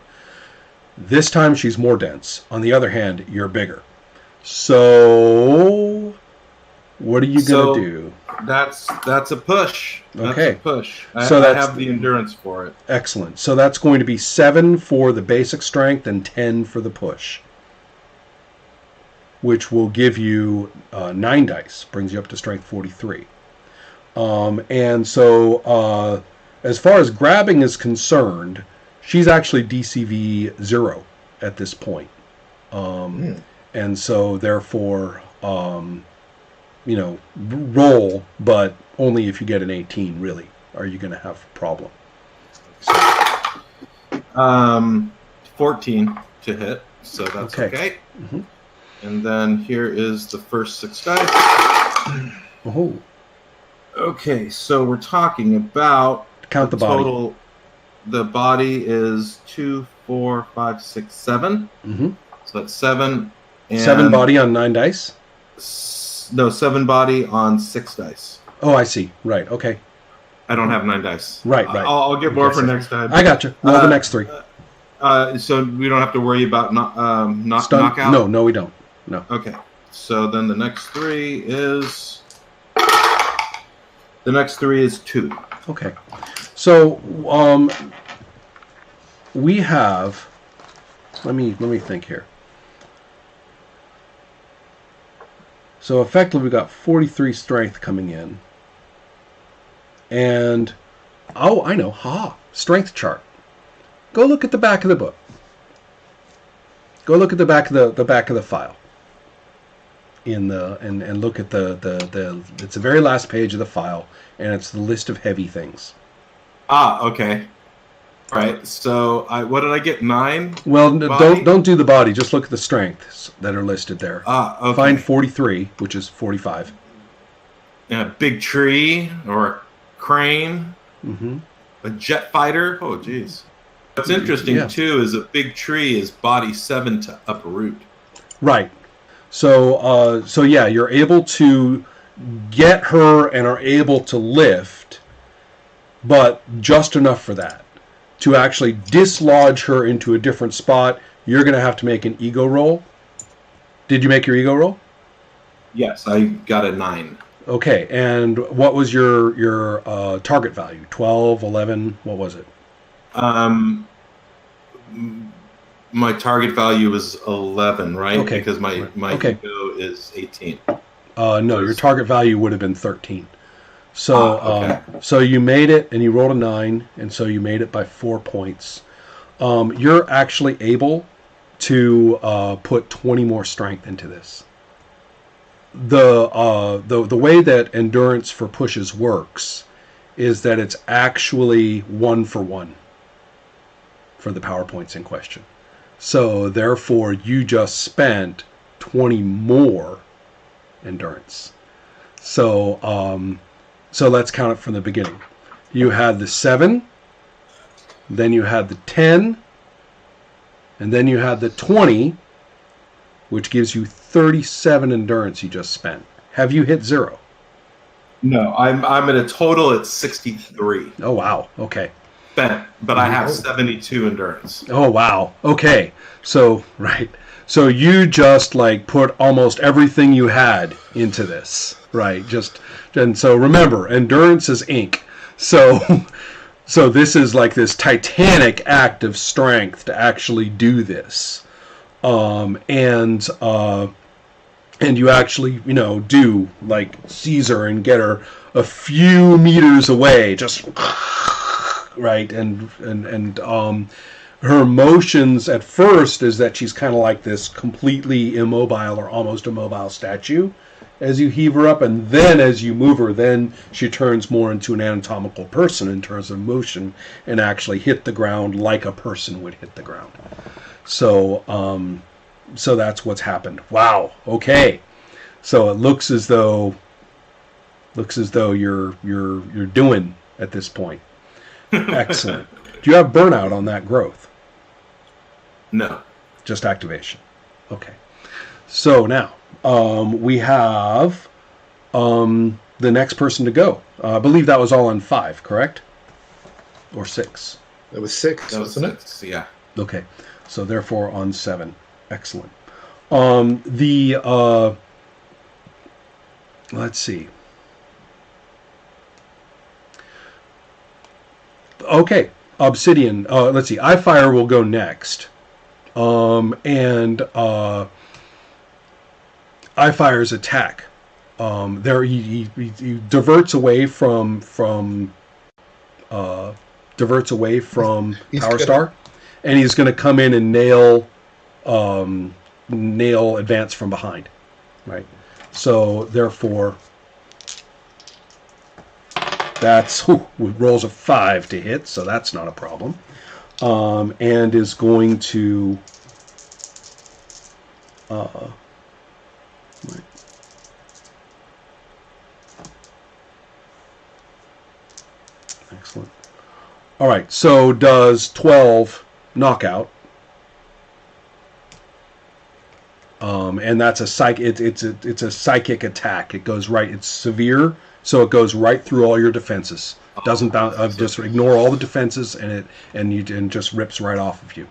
This time she's more dense. On the other hand, you're bigger. So what are you going to do? That's a push. That's a push. I have the endurance for it. Excellent. So that's going to be 7 for the basic strength and 10 for the push, which will give you 9 dice, brings you up to strength 43. And so as far as grabbing is concerned, she's actually DCV 0 at this point. And so therefore, roll, but only if you get an 18, really, are you going to have a problem. So. 14 to hit, so that's okay. Mm-hmm. And then here is the first 6 dice. Oh. Okay, so we're talking about Count the body. total. The body is 2, 4, 5, 6, 7. Mm-hmm. So that's 7. And 7 body on 9 dice. No, 7 body on 6 dice. Oh, I see. Right. Okay. I don't have 9 dice. Right. I'll get more for next time. I got you. Roll the next 3. So we don't have to worry about knockout? No, we don't. No. Okay. So then the next 3 is... The next 3 is 2. Okay. So we have... Let me think here. So effectively we got 43 strength coming in. And... Oh, I know. Strength chart. Go look at the back of the book. Go look at the back of the file. And look at the it's the very last page of the file, and it's the list of heavy things. Okay. All right. So what did I get? 9. Well, body? don't do the body. Just look at the strengths that are listed there. Okay. Find 43, which is 45. A big tree or a crane, Mm-hmm. a jet fighter. Oh, geez. What's interesting too is a big tree is body 7 to uproot. Right. So yeah, you're able to get her and are able to lift, but just enough for that. To actually dislodge her into a different spot, you're going to have to make an ego roll. Did you make your ego roll? Yes, I got a 9. Okay, and what was your target value? 12, 11, what was it? My target value was 11, right? Okay. Because my Okay. ego is 18. No, your target value would have been 13. So okay. So you made it, and you rolled a 9, and so you made it by 4 points. You're actually able to put 20 more strength into this. The way that endurance for pushes works is that it's actually 1 for 1 for the power points in question. So therefore, you just spent 20 more endurance. So let's count it from the beginning. You had the 7, then you had the 10, and then you had the 20, which gives you 37 endurance you just spent. Have you hit 0? No, I'm at a total at 63 Oh, wow. Okay. spent, but I have 72 endurance. Oh, wow. Okay. So, right. So you just put almost everything you had into this, right? And so remember, endurance is ink. So this is like this titanic act of strength to actually do this. And you actually, do like Caesar and get her a few meters away, just right. And her motions at first is that she's kind of like this completely immobile or almost immobile statue as you heave her up, and then as you move her, then she turns more into an anatomical person in terms of motion and actually hit the ground like a person would hit the ground. So that's what's happened. Wow. Okay. So it looks as though you're doing at this point. Excellent. Do you have burnout on that growth? No. Just activation. Okay. So now we have the next person to go. I believe that was all on 5, correct? Or 6? That was 6, wasn't it? 6, yeah. Okay. So therefore on 7. Excellent. Let's see. Okay. Obsidian. Let's see. Eyefire will go next. And Eyefire's attack. There he diverts away from Power Star, and he's going to come in and nail advance from behind, right? So therefore, that's rolls a 5 to hit, so that's not a problem, and is going to. All right. So does 12 knockout? And that's a it's a psychic attack. It goes right. It's severe, so it goes right through all your defenses. Doesn't bounce. Just ignore all the defenses, and just rips right off of you,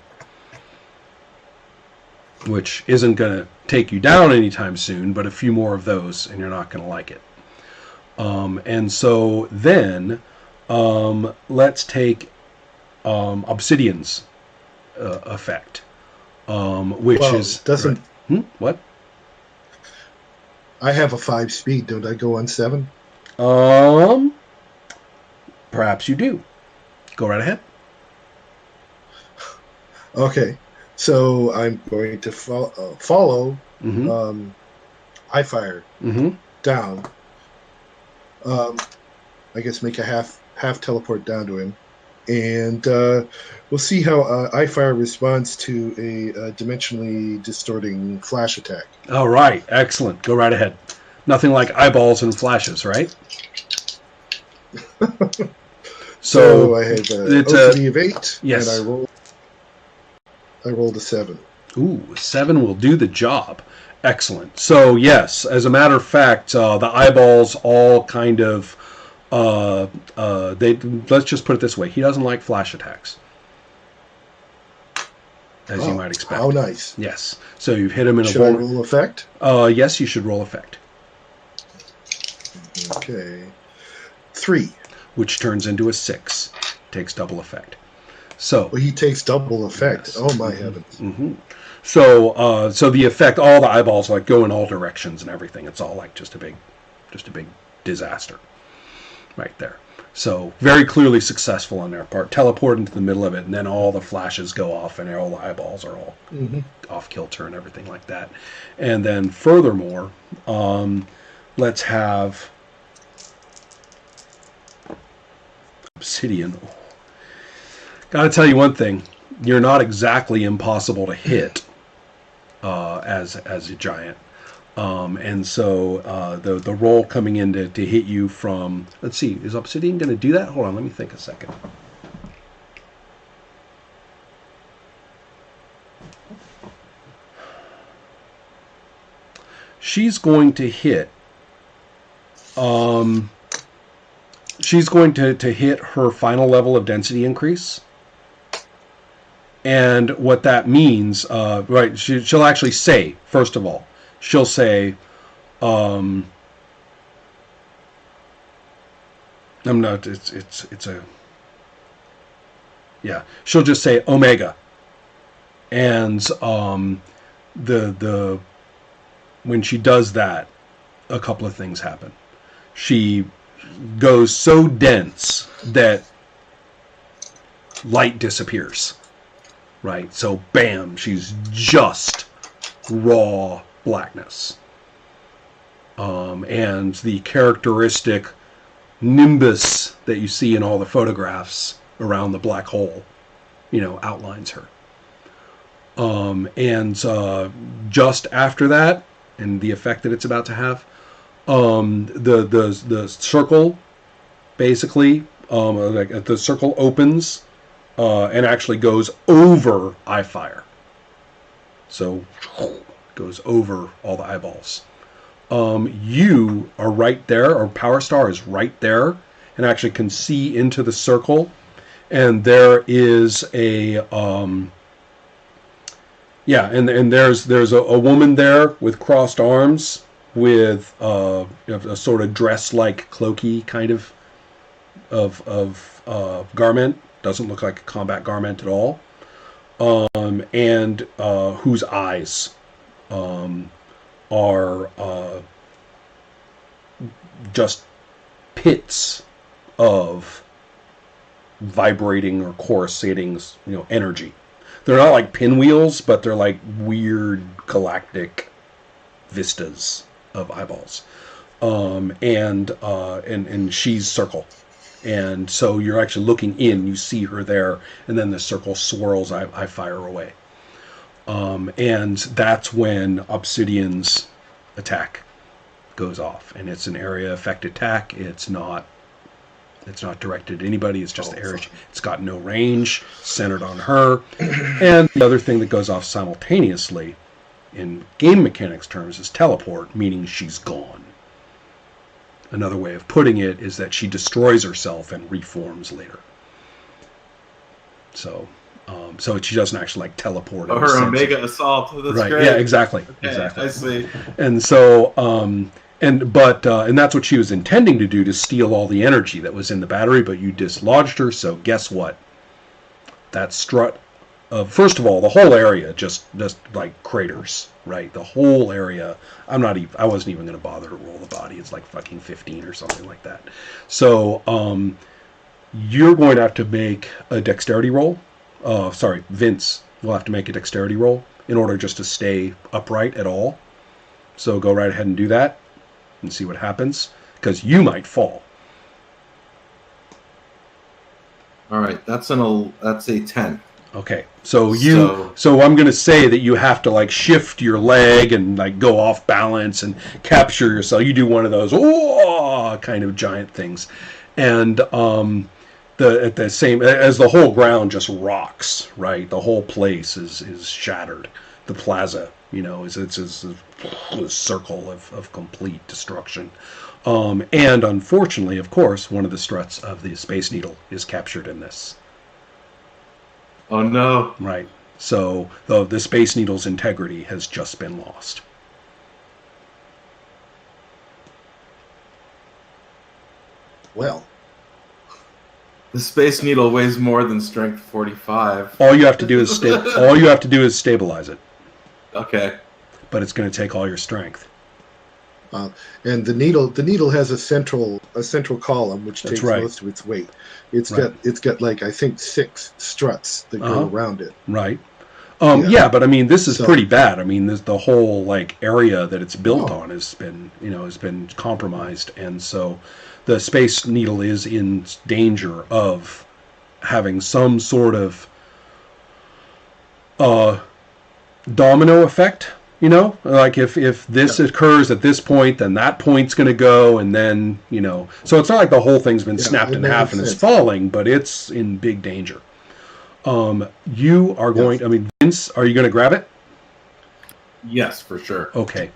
which isn't going to take you down anytime soon. But a few more of those, and you're not going to like it. And so then, let's take Obsidian's effect, which is doesn't. What? I have a 5 speed. Don't I go on 7? Perhaps you do. Go right ahead. Okay, so I'm going to follow Mm-hmm. Eyefire Mm-hmm. down. I guess make a half teleport down to him, and we'll see how Eyefire responds to a dimensionally distorting flash attack. All right, excellent. Go right ahead. Nothing like eyeballs and flashes, right? So I have an OCD of 8, yes. and I rolled a 7. Ooh, 7 will do the job. Excellent. So yes, as a matter of fact, the eyeballs all kind of let's just put it this way: he doesn't like flash attacks, as you might expect. How nice! Yes. So you've hit him in should I roll effect? Yes, you should roll effect. Okay, 3, which turns into a 6. Takes double effect. So he takes double effect. Yes. Oh my heavens! Mm-hmm. So the effect, all the eyeballs like go in all directions and everything. It's all like just a big disaster, right there. So very clearly successful on their part. Teleport into the middle of it, and then all the flashes go off, and all the eyeballs are all off kilter and everything like that. And then furthermore, let's have Obsidian. Gotta tell you one thing: you're not exactly impossible to hit as a giant, and so the roll coming in to hit you from, let's see, is Obsidian going to do that? Hold on, let me think a second. She's going to hit. She's going to hit her final level of density increase. And what that means, right, she'll actually say, first of all, she'll say, I'm not, it's a, yeah, she'll just say Omega. And when she does that, a couple of things happen. She goes so dense that light disappears. Right, so bam, she's just raw blackness. And the characteristic nimbus that you see in all the photographs around the black hole, outlines her. And just after that, and the effect that it's about to have, the circle, basically, the circle opens. And actually goes over Eyefire. So, goes over all the eyeballs. You are right there, or Power Star is right there, and actually can see into the circle. And there is a, and there's a woman there with crossed arms, with a sort of dress-like cloaky kind of garment. Doesn't look like a combat garment at all, and whose eyes are just pits of vibrating or coruscating, energy. They're not like pinwheels, but they're like weird galactic vistas of eyeballs, and she's circle. And so you're actually looking in, you see her there, and then the circle swirls Eyefire away. And that's when Obsidian's attack goes off. And it's an area effect attack. It's not It's not directed at anybody. It's just Oh, the area. fine. It's got no range, centered on her. And the other thing that goes off simultaneously in game mechanics terms is teleport, meaning she's gone. Another way of putting it is that she destroys herself and reforms later. So she doesn't actually like teleport. Oh, her Omega Assault. That's right? great. Yeah, exactly. Okay, Exactly. I see. And so, and that's what she was intending to do, to steal all the energy that was in the battery. But you dislodged her. So guess what? That strut. First of all, the whole area just like craters, right? The whole area. I wasn't even going to bother to roll the body. It's like fucking 15 or something like that. So you're going to have to make a dexterity roll. Vince will have to make a dexterity roll in order just to stay upright at all. So go right ahead and do that and see what happens, because you might fall. All right, that's a 10. Okay, so I'm going to say that you have to like shift your leg and like go off balance and capture yourself. You do one of those kind of giant things, and at the same as the whole ground just rocks. Right, the whole place is shattered. The plaza, it's a circle of complete destruction. And unfortunately, of course, one of the struts of the Space Needle is captured in this. Oh no! Right. So the Space Needle's integrity has just been lost. Well, The Space Needle weighs more than Strength 45. All you have to do is stabilize it. Okay. But it's going to take all your strength. And the needle has a central column which That's takes right. most of its weight. It's Right. got like I think 6 struts that go around it. Right. Yeah. Yeah, but I mean, this is So- pretty bad. I mean, the whole like area that it's built on has been compromised, and so the Space Needle is in danger of having some sort of domino effect. Like if this occurs at this point, then that point's going to go, and then so it's not like the whole thing's been snapped it in makes half and it's sense. falling, but it's in big danger. You are going. I mean, Vince, are you going to grab it? Yes, for sure. Okay.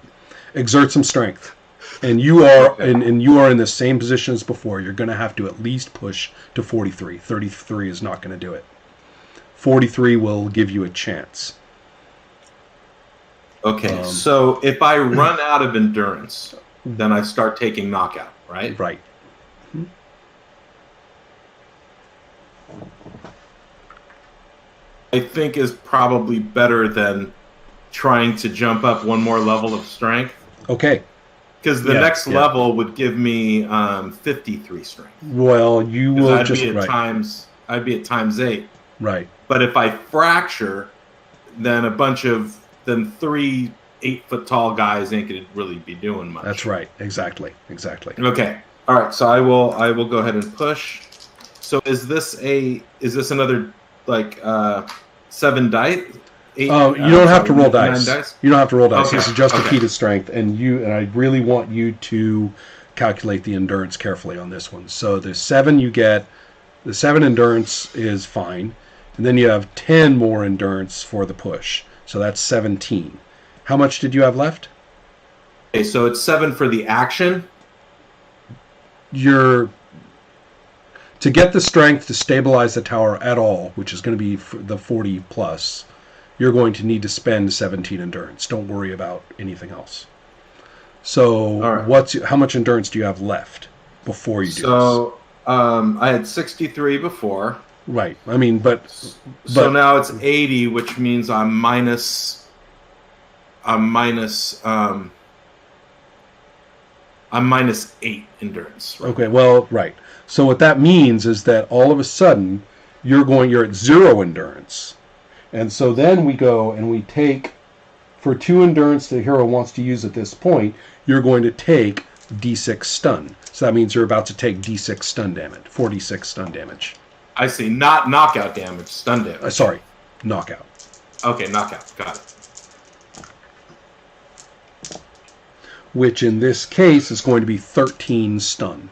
Exert some strength, and you are Okay. and you are in the same position as before. You're going to have to at least push to 43. 33 is not going to do it. 43 will give you a chance. Okay, so if I run out of endurance, then I start taking knockout, right? Right. I think is probably better than trying to jump up one more level of strength. Okay. Because the Yeah, next yeah. level would give me 53 strength. Well, you 'Cause will I'd just be at right. times 8. Right. But if I fracture, then then 3 8-foot tall guys ain't gonna really be doing much. That's right. Exactly. Okay. All right. So I will go ahead and push. So is this another like 7 dice? 8, You don't have to roll 9 dice. You don't have to roll dice. Okay, This is just a okay. key to strength, and I really want you to calculate the endurance carefully on this one. So the 7 endurance is fine, and then you have 10 more endurance for the push. So that's 17. How much did you have left? Okay, so it's 7 for the action. To get the strength to stabilize the tower at all, which is going to be the 40 plus, you're going to need to spend 17 endurance. Don't worry about anything else. So All right. how much endurance do you have left before you do So I had 63 before. this? Right. I mean, but So now it's 80, which means I'm minus I'm minus 8 endurance. Right? okay, well, right. So what that means is that all of a sudden you're at 0 endurance. And so then we go and we take, for 2 endurance the hero wants to use at this point, you're going to take D6 stun. So that means you're about to take D6 stun damage, 46 stun damage. I see. Not knockout damage, stun damage. Sorry, knockout. Okay, knockout. Got it. Which in this case is going to be 13 stun.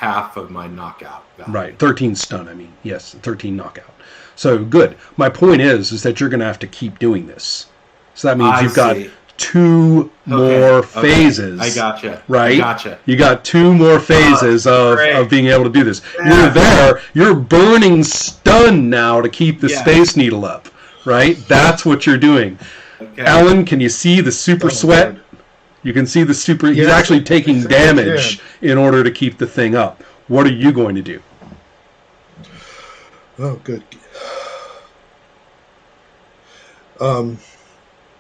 half of my knockout value. Right, 13 stun, I mean. Yes, 13 knockout. So, good. My point is that you're going to have to keep doing this. So that means you've got 2 more phases. I gotcha. Right? I gotcha. You got 2 more phases of being able to do this. Yeah. You're burning stun now to keep the Space Needle up. Right? That's what you're doing. Okay. Alan, can you see the super sweat? You can see the super... He's actually taking damage in order to keep the thing up. What are you going to do? Oh, good.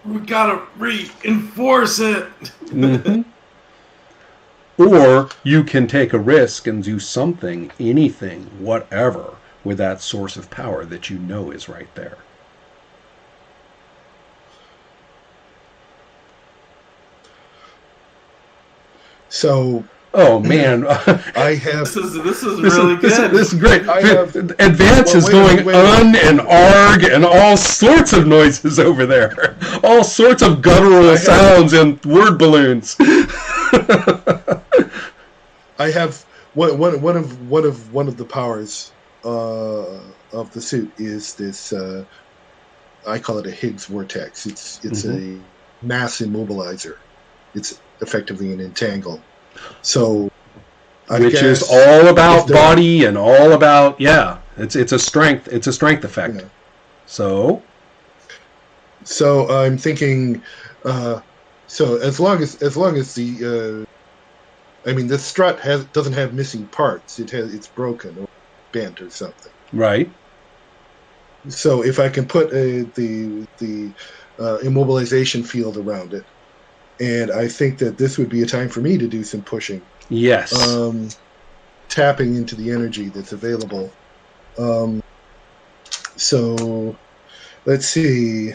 We gotta reinforce it. Mm-hmm. Or you can take a risk and do something, anything, whatever, with that source of power that you know is right there. So, oh man, I have. This is really good. This is great. I have, Advance is going and arg and all sorts of noises over there, all sorts of guttural sounds and word balloons. I have one of the powers of the suit is this. I call it a Higgs vortex. It's a mass immobilizer. It's effectively an entangle. So, which is all about body and all about it's a strength effect. Yeah. So I'm thinking. So as long as the the strut doesn't have missing parts. It's broken or bent or something. Right. So if I can put the immobilization field around it. And I think that this would be a time for me to do some pushing. Yes. Tapping into the energy that's available. So, let's see.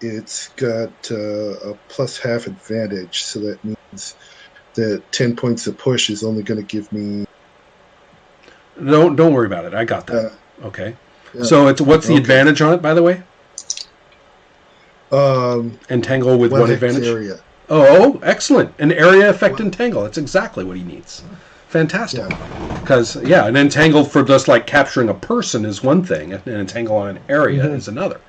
It's got a +1/2 advantage, so that means that 10 points of push is only going to give me... Don't worry about it. I got that. Okay. So what's the advantage on it, by the way? Entangle with what advantage? Area. Oh, excellent. An area effect entangle. That's exactly what he needs. Fantastic. Because, an entangle for just like capturing a person is one thing. An entangle on an area is another.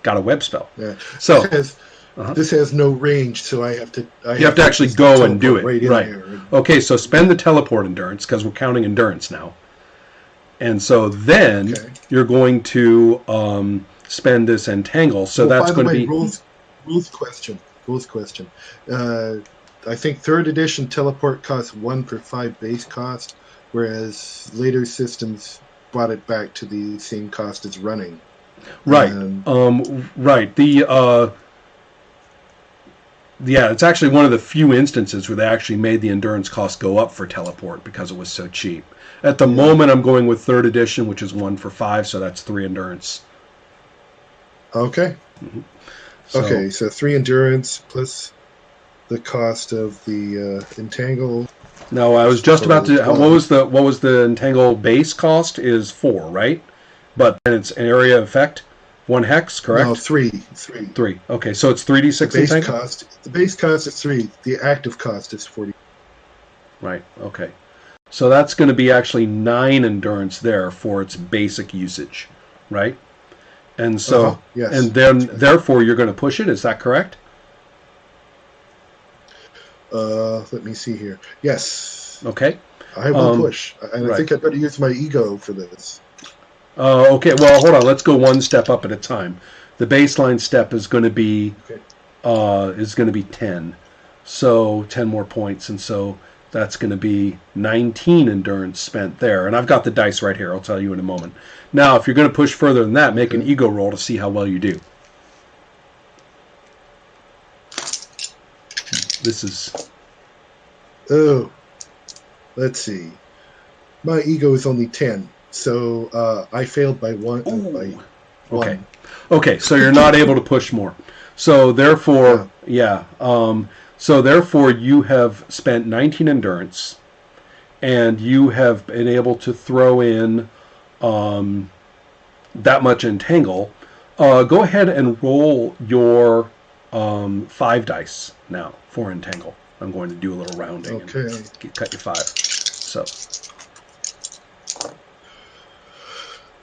Got a web spell. Yeah. So this has no range, so I have to... you have to actually go and do it. Right. Okay, so spend the teleport endurance, because we're counting endurance now. And so then you're going to... spend this entangle, so that's going to be rules question. I think 3rd edition teleport costs 1 for 5 base cost, whereas later systems brought it back to the same cost as running. Right. Right. It's actually one of the few instances where they actually made the endurance cost go up for teleport because it was so cheap. At the moment, I'm going with 3rd edition, which is 1 for 5, so that's 3 endurance. Okay. So 3 endurance plus the cost of the entangle. No, I was just about to. What was the entangle base cost? Is 4, right? But then it's an area effect, 1 hex, correct? No, 3. 3. Okay, so it's 3d6 entangle. The base cost is 3. The active cost is 40. Right. Okay. So that's going to be actually 9 endurance there for its basic usage, right? And so, yes. And then, therefore, you're going to push it. Is that correct? Let me see here. Yes. Okay. I will push. And I think I better use my ego for this. Okay. Well, hold on. Let's go one step up at a time. The baseline step is going to be 10. So 10 more points, and so that's going to be 19 endurance spent there. And I've got the dice right here. I'll tell you in a moment. Now, if you're going to push further than that, make an ego roll to see how well you do. This is... Oh, let's see. My ego is only 10, so I failed by 1. Okay. Okay, so you're not able to push more. So therefore, so therefore you have spent 19 endurance, and you have been able to throw in that much entangle. Go ahead and roll your 5 dice now for entangle. I'm going to do a little rounding. Okay. And cut you 5. So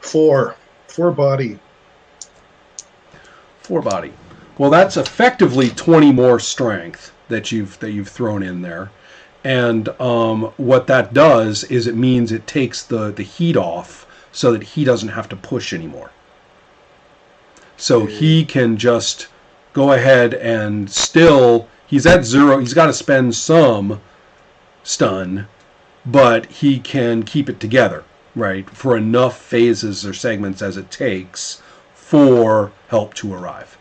4 body. 4 body. Well, that's effectively 20 more strength that you've thrown in there. And what that does is it means it takes the heat off so that he doesn't have to push anymore. So he can just go ahead and still, he's at 0. He's got to spend some stun, but he can keep it together, right, for enough phases or segments as it takes for help to arrive.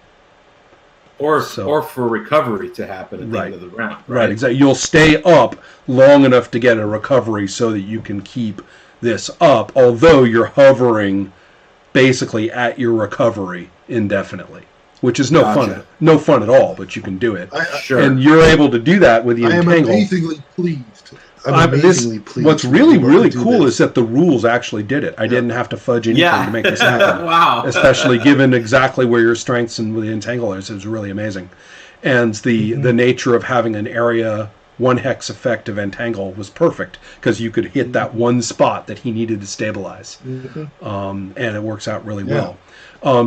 Or for recovery to happen at the end of the round. Right, exactly. You'll stay up long enough to get a recovery so that you can keep this up, although you're hovering basically at your recovery indefinitely, which is no fun at all, but you can do it. Sure. And you're able to do that with the Entangle. I am amazingly pleased. Pleased. What's really cool is that the rules actually did it. I didn't have to fudge anything to make this happen. Wow. Especially given exactly where your strengths and the Entangle is. It was really amazing. And the nature of having an area 1 hex effect of Entangle was perfect because you could hit that one spot that he needed to stabilize. And it works out really well.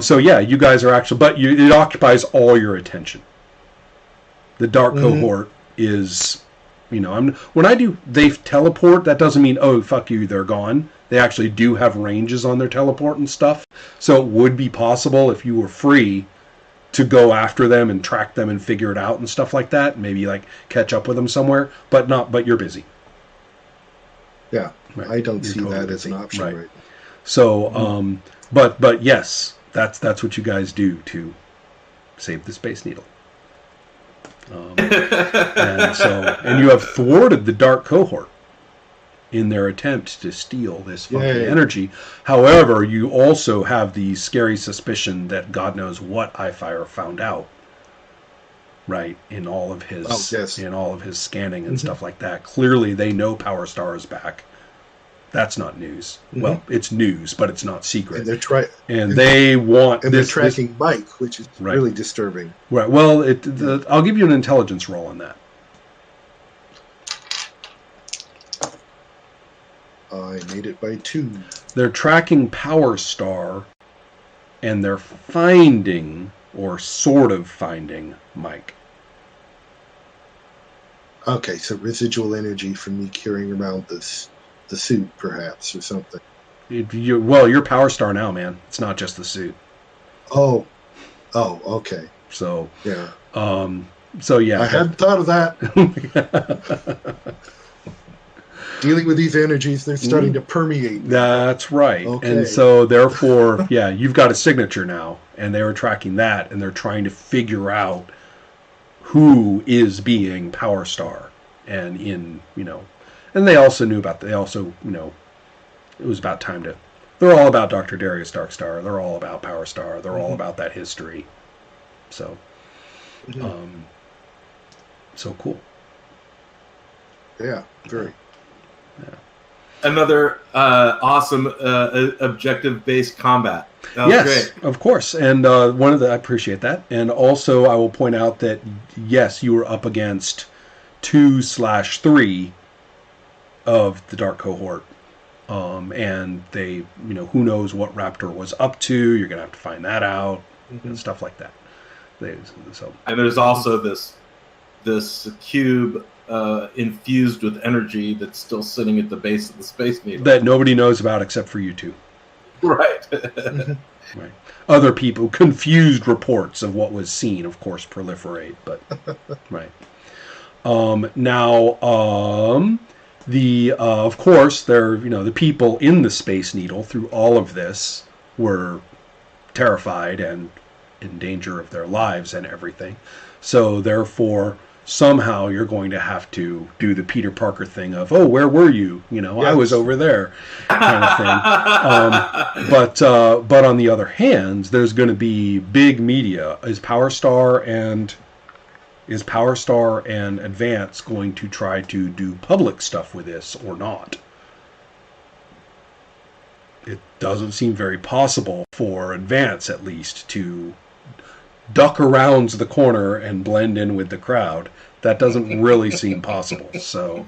So you guys are actually, but it occupies all your attention. The Dark Cohort is, when they teleport, that doesn't mean, oh, fuck you, they're gone. They actually do have ranges on their teleport and stuff. So it would be possible if you were free to go after them and track them and figure it out and stuff like that. Maybe like catch up with them somewhere, but you're busy. Yeah. Right. I don't see totally that as an option right now. So, but yes, that's what you guys do to save the Space Needle. And you have thwarted the Dark Cohort in their attempt to steal this funky energy. However, you also have the scary suspicion that God knows what Eyefire found out, right? In all of his scanning and stuff like that. Clearly, they know Power Star is back. That's not news. Well, it's news, but it's not secret. And they're they're tracking Mike, which is really disturbing. Right. Well, I'll give you an intelligence roll on that. I made it by 2. They're tracking Power Star, and they're finding, or sort of finding, Mike. Okay, so residual energy from me carrying around the suit, perhaps, or something. You're Power Star now, man. It's not just the suit. Oh, okay. So yeah. I hadn't thought of that. Dealing with these energies, they're starting to permeate. That's right. Okay. And so, therefore, you've got a signature now, and they were tracking that, and they're trying to figure out who is being Power Star, and and they also knew about. It was about time to. They're all about Dr. Darius Darkstar. They're all about Power Star. They're all about that history. So, so cool. Yeah, very. Yeah. Another awesome objective-based combat. That was great. Of course. And I appreciate that. And also, I will point out that yes, you were up against 2/3 of the Dark Cohort, and they, who knows what Raptor was up to? You're gonna have to find that out and stuff like that. And there's also this cube. Infused with energy that's still sitting at the base of the Space Needle that nobody knows about except for you two. Right. Right. Other people, confused reports of what was seen, of course, proliferate, but right. Of course, the people in the Space Needle through all of this were terrified and in danger of their lives and everything. So therefore, somehow you're going to have to do the Peter Parker thing of, oh, where were you? I was over there, kind of thing. But on the other hand, there's going to be big media. Is Power Star and Advance going to try to do public stuff with this or not? It doesn't seem very possible for Advance, at least, to duck around the corner and blend in with the crowd. That doesn't really seem possible. So,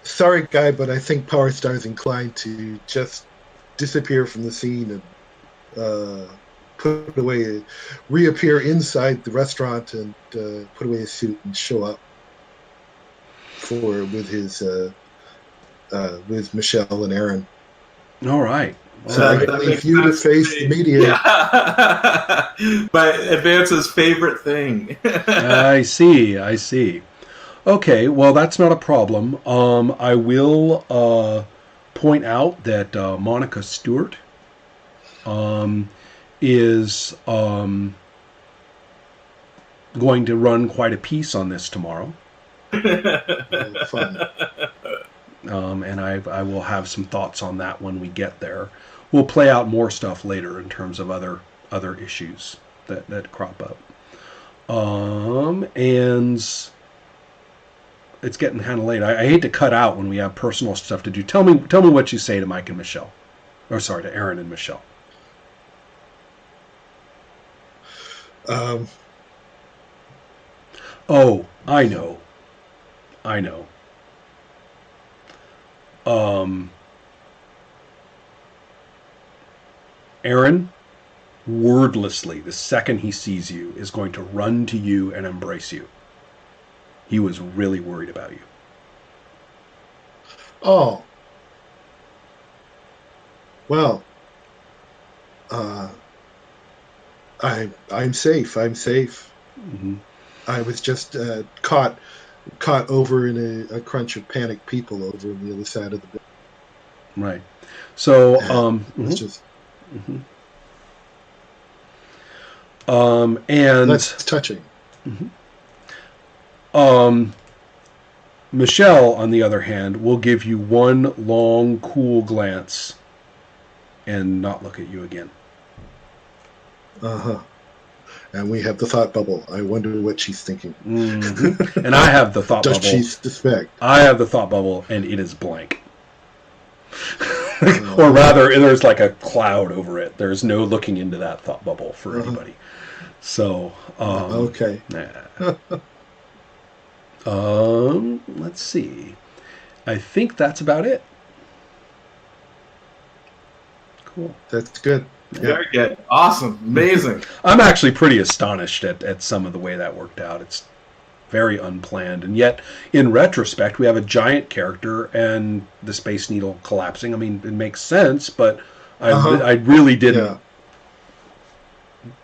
Sorry, guy, but I think Power Star is inclined to just disappear from the scene and reappear inside the restaurant and put away his suit and show up with Michelle and Aaron. All right. So I leave you to face the media. Yeah. But Advance's favorite thing. I see. Okay, well, that's not a problem. I will point out that Monica Stewart is going to run quite a piece on this tomorrow. Fun. And I will have some thoughts on that when we get there. We'll play out more stuff later in terms of other issues that crop up. And it's getting kind of late. I hate to cut out when we have personal stuff to do. Tell me what you say to Mike and Michelle. Or sorry, to Aaron and Michelle. Oh, I know. Aaron, wordlessly, the second he sees you, is going to run to you and embrace you. He was really worried about you. Oh. Well. I'm safe. Mm-hmm. I was just caught over in a crunch of panicked people over on the other side of the building. Right. So, it's just. And that's touching. Michelle, on the other hand, will give you one long, cool glance and not look at you again. And we have the thought bubble. I wonder what she's thinking. Mm-hmm. And I have the thought Does bubble. she suspect? I have the thought bubble, and it is blank. Or rather, there's like a cloud over it. There's no looking into that thought bubble for anybody. So, okay. Let's see. I think that's about it. Cool. That's good. Yeah. Very good. Awesome. Amazing. I'm actually pretty astonished at some of the way that worked out. It's very unplanned. And yet, in retrospect, we have a giant character and the Space Needle collapsing. I mean, it makes sense, but I really didn't.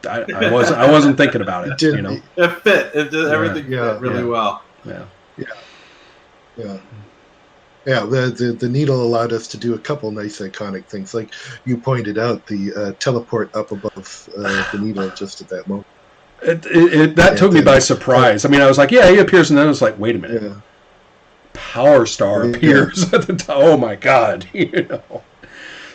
Yeah. I wasn't thinking about it. You know, it fit. It did everything fit really well. Yeah, the needle allowed us to do a couple nice iconic things. Like you pointed out, the teleport up above the needle just at that moment. That took me by surprise. I mean, I was like, yeah, he appears, and then I was like, wait a minute. Yeah. Power Star appears at the top. Oh, my God.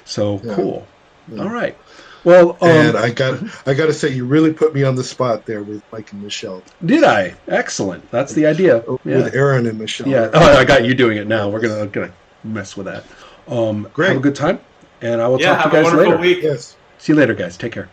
So, cool. Yeah. All right. Well, and I got to say, you really put me on the spot there with Mike and Michelle. Did I? Excellent. That's the idea. With Aaron and Michelle. Yeah. Oh, I got you doing it now. We're gonna mess with that. Great. Have a good time, and I will talk to you guys have a wonderful later. week. Yes. See you later, guys. Take care.